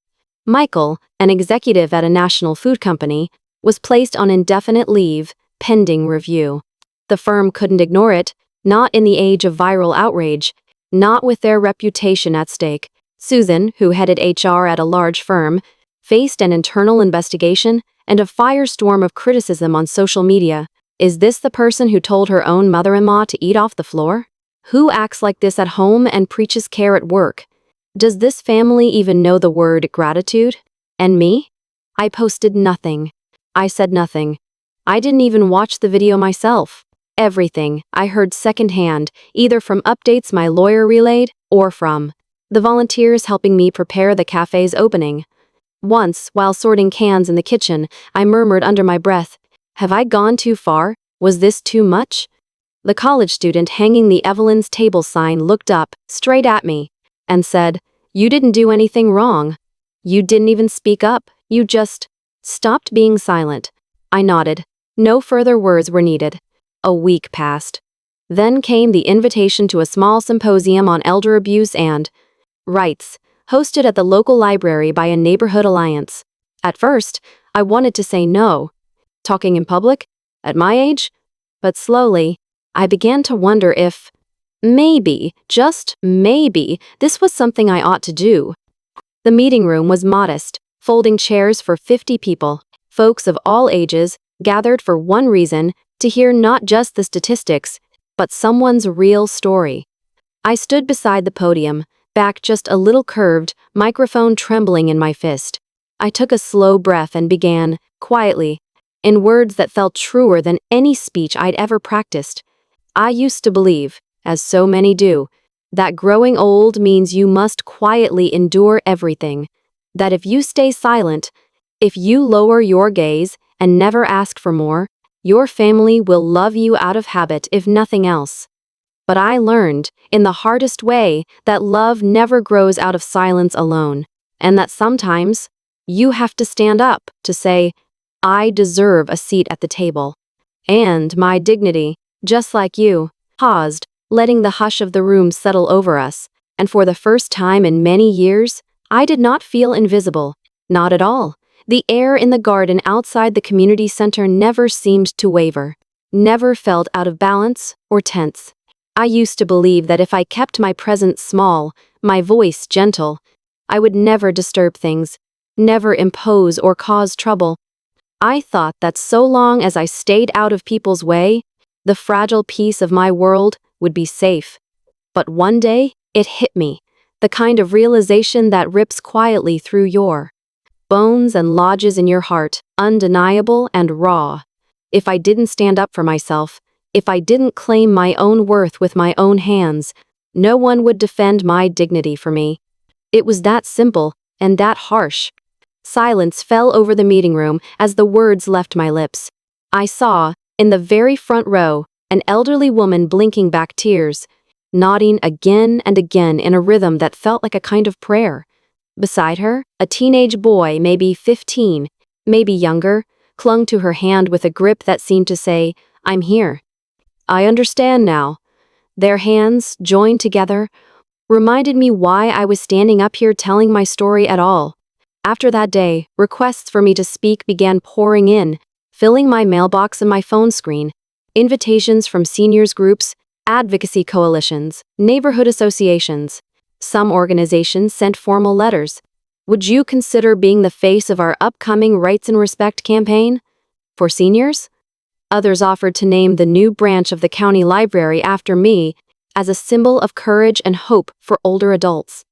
Michael, an executive at a national food company, was placed on indefinite leave, pending review. The firm couldn't ignore it, not in the age of viral outrage, not with their reputation at stake. Susan, who headed HR at a large firm, faced an internal investigation and a firestorm of criticism on social media. Is this the person who told her own mother-in-law to eat off the floor? Who acts like this at home and preaches care at work? Does this family even know the word gratitude? And me? I posted nothing. I said nothing. I didn't even watch the video myself. Everything I heard secondhand, either from updates my lawyer relayed or from the volunteers helping me prepare the cafe's opening. Once, while sorting cans in the kitchen, I murmured under my breath, "Have I gone too far? Was this too much?" The college student hanging the Evelyn's table sign looked up, straight at me, and said, "You didn't do anything wrong. You didn't even speak up, you just stopped being silent." I nodded. No further words were needed. A week passed. Then came the invitation to a small symposium on elder abuse and rights, hosted at the local library by a neighborhood alliance. At first, I wanted to say no. Talking in public? At my age? But slowly, I began to wonder if, maybe, just maybe, this was something I ought to do. The meeting room was modest, folding chairs for 50 people, folks of all ages, gathered for one reason, to hear not just the statistics, but someone's real story. I stood beside the podium, back just a little curved, microphone trembling in my fist. I took a slow breath and began, quietly, in words that felt truer than any speech I'd ever practiced. I used to believe, as so many do, that growing old means you must quietly endure everything, that if you stay silent, if you lower your gaze and never ask for more, your family will love you out of habit if nothing else. But I learned, in the hardest way, that love never grows out of silence alone, and that sometimes you have to stand up to say, "I deserve a seat at the table." And my dignity, just like you, paused, letting the hush of the room settle over us, and for the first time in many years, I did not feel invisible. Not at all. The air in the garden outside the community center never seemed to waver, never felt out of balance or tense. I used to believe that if I kept my presence small, my voice gentle, I would never disturb things, never impose or cause trouble. I thought that so long as I stayed out of people's way, the fragile piece of my world would be safe. But one day, it hit me, the kind of realization that rips quietly through your bones and lodges in your heart, undeniable and raw. If I didn't stand up for myself, if I didn't claim my own worth with my own hands, no one would defend my dignity for me. It was that simple and that harsh. Silence fell over the meeting room as the words left my lips. I saw, in the very front row, an elderly woman blinking back tears, nodding again and again in a rhythm that felt like a kind of prayer. Beside her, a teenage boy, maybe 15, maybe younger, clung to her hand with a grip that seemed to say, "I'm here." I understand now. Their hands, joined together, reminded me why I was standing up here telling my story at all. After that day, requests for me to speak began pouring in, filling my mailbox and my phone screen. Invitations from seniors groups, advocacy coalitions, neighborhood associations. Some organizations sent formal letters. Would you consider being the face of our upcoming Rights and Respect campaign? For seniors? Others offered to name the new branch of the county library after me as a symbol of courage and hope for older adults.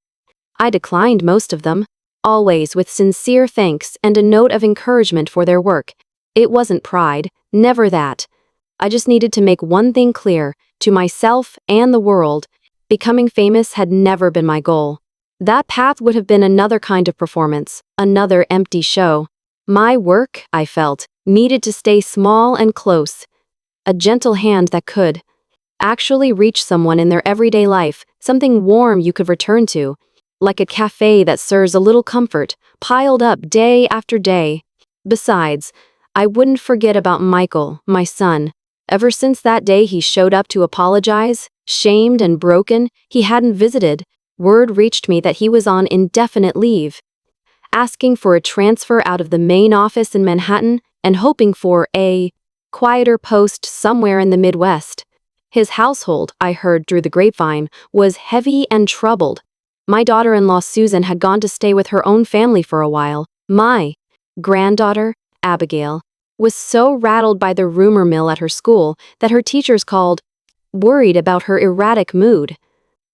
I declined most of them, always with sincere thanks and a note of encouragement for their work. It wasn't pride, never that. I just needed to make one thing clear, to myself and the world: becoming famous had never been my goal. That path would have been another kind of performance, another empty show. My work, I felt, needed to stay small and close. A gentle hand that could actually reach someone in their everyday life, something warm you could return to, like a cafe that serves a little comfort, piled up day after day. Besides, I wouldn't forget about Michael, my son. Ever since that day he showed up to apologize, shamed and broken, he hadn't visited. Word reached me that he was on indefinite leave, asking for a transfer out of the main office in Manhattan and hoping for a quieter post somewhere in the Midwest. His household, I heard through the grapevine, was heavy and troubled. My daughter-in-law Susan had gone to stay with her own family for a while. My granddaughter, Abigail, was so rattled by the rumor mill at her school that her teachers called, worried about her erratic mood.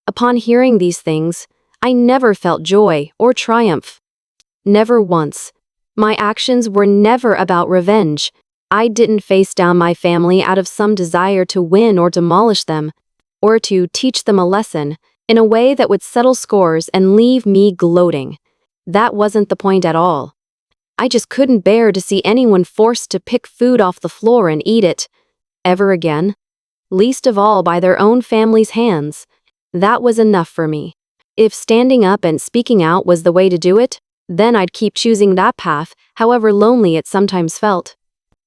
Upon hearing these things, I never felt joy or triumph. Never once. My actions were never about revenge. I didn't face down my family out of some desire to win or demolish them, or to teach them a lesson in a way that would settle scores and leave me gloating. That wasn't the point at all. I just couldn't bear to see anyone forced to pick food off the floor and eat it, ever again. Least of all by their own family's hands. That was enough for me. If standing up and speaking out was the way to do it, then I'd keep choosing that path, however lonely it sometimes felt.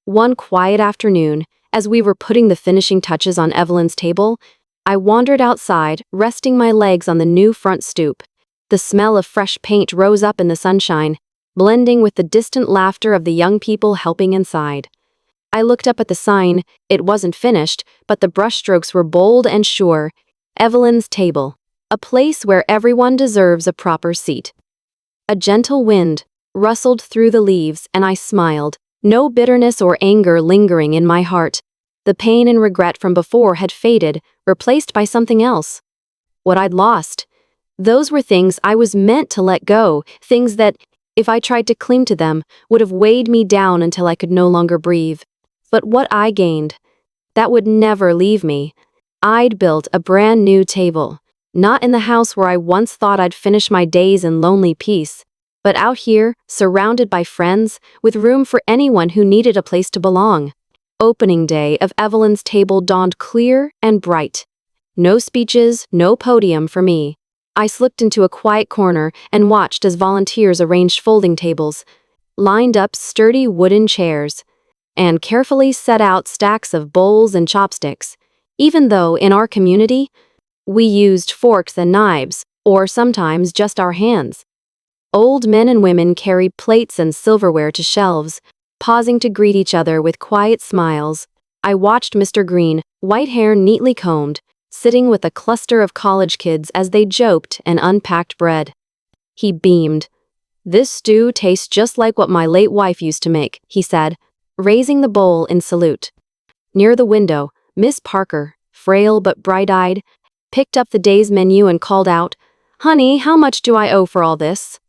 One quiet afternoon, as we were putting the finishing touches on Evelyn's table, I wandered outside, resting my legs on the new front stoop. The smell of fresh paint rose up in the sunshine, blending with the distant laughter of the young people helping inside. I looked up at the sign. It wasn't finished, but the brushstrokes were bold and sure. Evelyn's table, a place where everyone deserves a proper seat. A gentle wind rustled through the leaves, and I smiled, no bitterness or anger lingering in my heart. The pain and regret from before had faded, replaced by something else. What I'd lost. Those were things I was meant to let go, things that, if I tried to cling to them, would have weighed me down until I could no longer breathe. But what I gained, that would never leave me. I'd built a brand new table, not in the house where I once thought I'd finish my days in lonely peace, but out here, surrounded by friends, with room for anyone who needed a place to belong. Opening day of Evelyn's table dawned clear and bright. No speeches, no podium for me. I slipped into a quiet corner and watched as volunteers arranged folding tables, lined up sturdy wooden chairs, and carefully set out stacks of bowls and chopsticks, even though in our community, we used forks and knives, or sometimes just our hands. Old men and women carried plates and silverware to shelves, pausing to greet each other with quiet smiles. I watched Mr. Green, white hair neatly combed, sitting with a cluster of college kids as they joked and unpacked bread. He beamed. "This stew tastes just like what my late wife used to make," he said, raising the bowl in salute. Near the window, Miss Parker, frail but bright-eyed, picked up the day's menu and called out, "Honey, how much do I owe for all this?"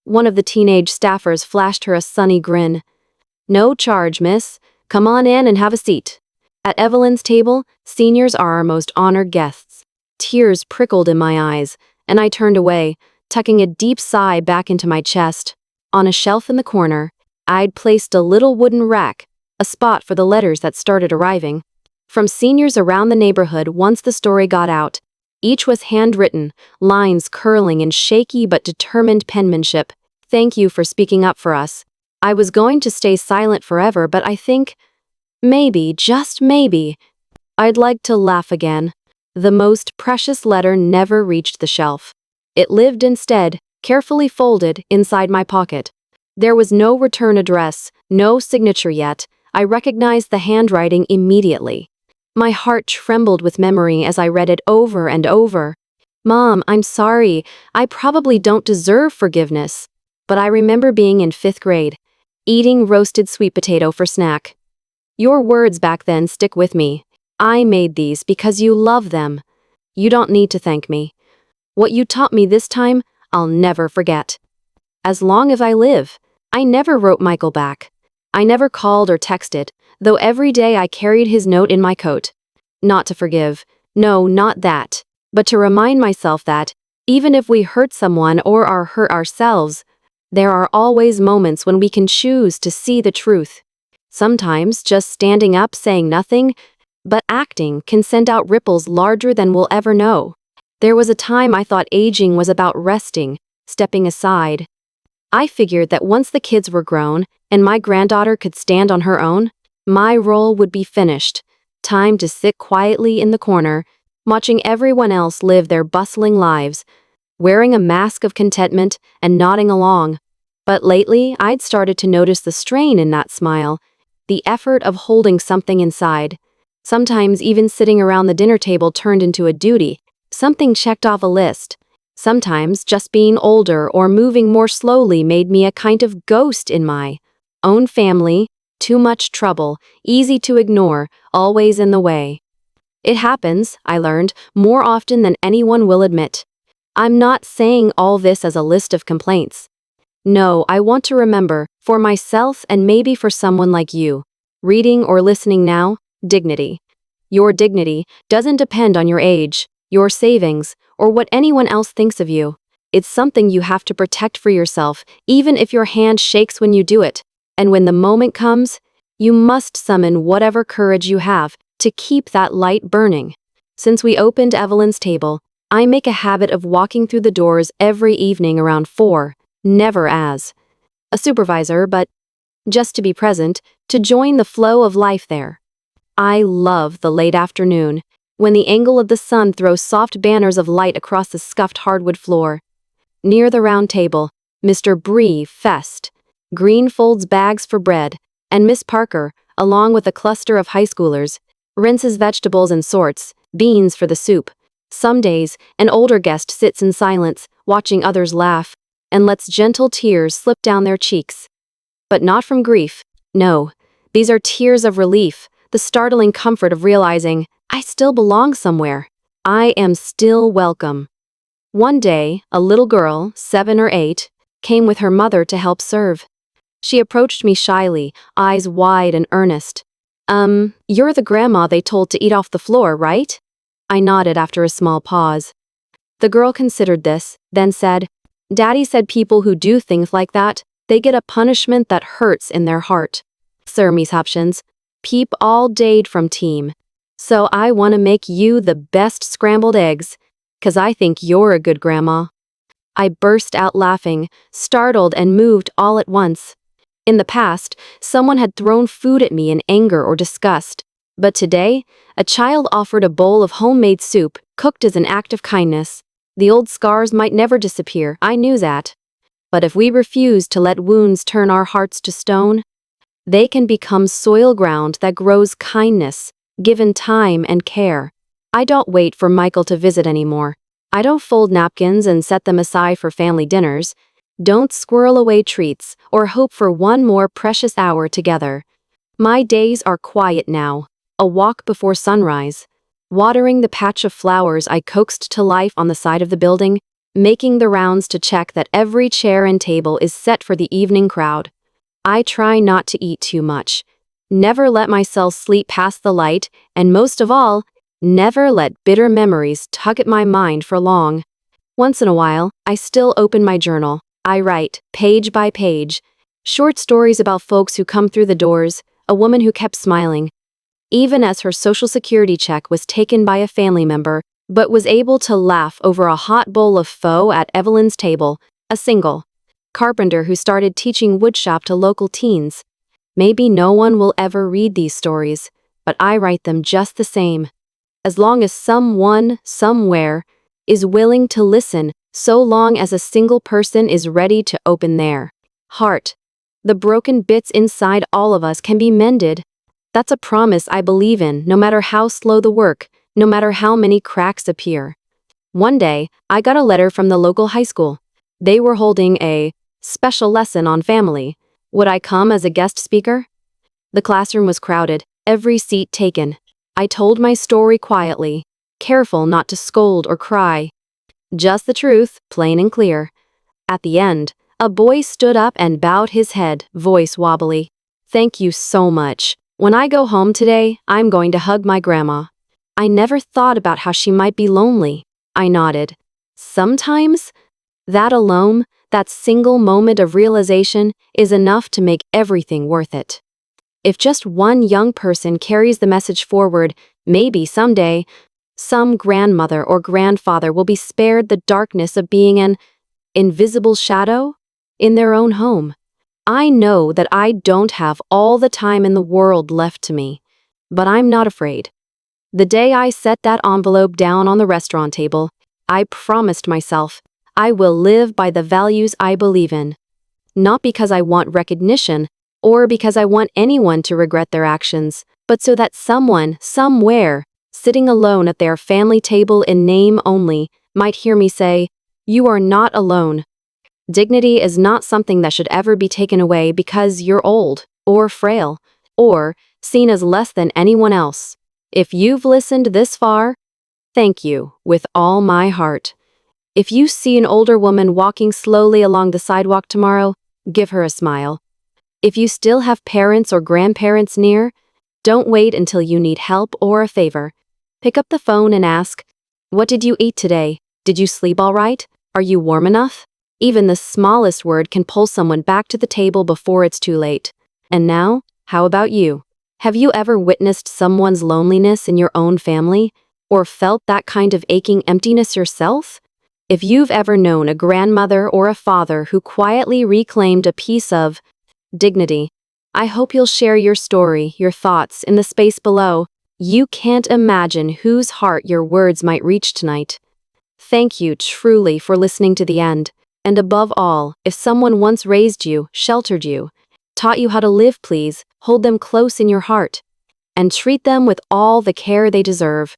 One of the teenage staffers flashed her a sunny grin. "No charge, miss. Come on in and have a seat." At Evelyn's table, seniors are our most honored guests. Tears prickled in my eyes, and I turned away, tucking a deep sigh back into my chest. On a shelf in the corner, I'd placed a little wooden rack, a spot for the letters that started arriving. From seniors around the neighborhood once the story got out. Each was handwritten, lines curling in shaky but determined penmanship. "Thank you for speaking up for us. I was going to stay silent forever, but I think, maybe, just maybe, I'd like to laugh again." The most precious letter never reached the shelf. It lived instead, carefully folded, inside my pocket. There was no return address, no signature yet. I recognized the handwriting immediately. My heart trembled with memory as I read it over and over. "Mom, I'm sorry. I probably don't deserve forgiveness. But I remember being in 5th grade, eating roasted sweet potato for snack. Your words back then stick with me. I made these because you love them. You don't need to thank me. What you taught me this time, I'll never forget." As long as I live, I never wrote Michael back. I never called or texted, though every day I carried his note in my coat. Not to forgive, no, not that, but to remind myself that, even if we hurt someone or are hurt ourselves, there are always moments when we can choose to see the truth. Sometimes just standing up saying nothing, but acting can send out ripples larger than we'll ever know. There was a time I thought aging was about resting, stepping aside. I figured that once the kids were grown and my granddaughter could stand on her own, my role would be finished. Time to sit quietly in the corner, watching everyone else live their bustling lives, wearing a mask of contentment and nodding along. But lately, I'd started to notice the strain in that smile, the effort of holding something inside. Sometimes even sitting around the dinner table turned into a duty, something checked off a list. Sometimes just being older or moving more slowly made me a kind of ghost in my own family. Too much trouble, easy to ignore, always in the way. It happens, I learned, more often than anyone will admit. I'm not saying all this as a list of complaints. No, I want to remember, for myself and maybe for someone like you, reading or listening now, dignity. Your dignity doesn't depend on your age, your savings, or what anyone else thinks of you. It's something you have to protect for yourself, even if your hand shakes when you do it. And when the moment comes, you must summon whatever courage you have to keep that light burning. Since we opened Evelyn's table, I make a habit of walking through the doors every evening around 4, never as a supervisor, but just to be present, to join the flow of life there. I love the late afternoon, when the angle of the sun throws soft banners of light across the scuffed hardwood floor. Near the round table, Mr. Bree Fest, Green folds bags for bread, and Miss Parker, along with a cluster of high schoolers, rinses vegetables and sorts beans for the soup. Some days, an older guest sits in silence, watching others laugh, and lets gentle tears slip down their cheeks. But not from grief, no. These are tears of relief, the startling comfort of realizing, I still belong somewhere. I am still welcome. One day, a little girl, 7 or 8, came with her mother to help serve. She approached me shyly, eyes wide and earnest. You're the grandma they told to eat off the floor, right?" I nodded after a small pause. The girl considered this, then said, "Daddy said people who do things like that, they get a punishment that hurts in their heart." Sir, Miss Hopkins, peep all dayed from team. So I want to make you the best scrambled eggs, 'cause I think you're a good grandma. I burst out laughing, startled and moved all at once. In the past, someone had thrown food at me in anger or disgust, but today, a child offered a bowl of homemade soup, cooked as an act of kindness. The old scars might never disappear, I knew that. But if we refuse to let wounds turn our hearts to stone, they can become soil ground that grows kindness, given time and care. I don't wait for Michael to visit anymore. I don't fold napkins and set them aside for family dinners. Don't squirrel away treats or hope for one more precious hour together. My days are quiet now. A walk before sunrise, watering the patch of flowers I coaxed to life on the side of the building, making the rounds to check that every chair and table is set for the evening crowd. I try not to eat too much, never let myself sleep past the light, and most of all, never let bitter memories tug at my mind for long. Once in a while, I still open my journal. I write, page by page, short stories about folks who come through the doors, a woman who kept smiling, even as her social security check was taken by a family member, but was able to laugh over a hot bowl of pho at Evelyn's table, a single carpenter who started teaching woodshop to local teens. Maybe no one will ever read these stories, but I write them just the same. As long as someone, somewhere, is willing to listen, so long as a single person is ready to open their heart. The broken bits inside all of us can be mended. That's a promise I believe in, no matter how slow the work, no matter how many cracks appear. One day, I got a letter from the local high school. They were holding a special lesson on family. Would I come as a guest speaker? The classroom was crowded, every seat taken. I told my story quietly, careful not to scold or cry. Just the truth, plain and clear. At the end, a boy stood up and bowed his head, voice wobbly. Thank you so much. When I go home today, I'm going to hug my grandma. I never thought about how she might be lonely. I nodded. Sometimes, that alone, that single moment of realization, is enough to make everything worth it. If just one young person carries the message forward, maybe someday, some grandmother or grandfather will be spared the darkness of being an invisible shadow in their own home. I know that I don't have all the time in the world left to me, but I'm not afraid. The day I set that envelope down on the restaurant table, I promised myself I will live by the values I believe in. Not because I want recognition or because I want anyone to regret their actions, but so that someone, somewhere, sitting alone at their family table in name only, might hear me say, "You are not alone." Dignity is not something that should ever be taken away because you're old, or frail, or seen as less than anyone else. If you've listened this far, thank you, with all my heart. If you see an older woman walking slowly along the sidewalk tomorrow, give her a smile. If you still have parents or grandparents near, don't wait until you need help or a favor. Pick up the phone and ask, "What did you eat today? Did you sleep all right? Are you warm enough?" Even the smallest word can pull someone back to the table before it's too late. And now, how about you? Have you ever witnessed someone's loneliness in your own family, or felt that kind of aching emptiness yourself? If you've ever known a grandmother or a father who quietly reclaimed a piece of dignity, I hope you'll share your story, your thoughts, in the space below. You can't imagine whose heart your words might reach tonight. Thank you truly for listening to the end. And above all, if someone once raised you, sheltered you, taught you how to live, please hold them close in your heart and treat them with all the care they deserve.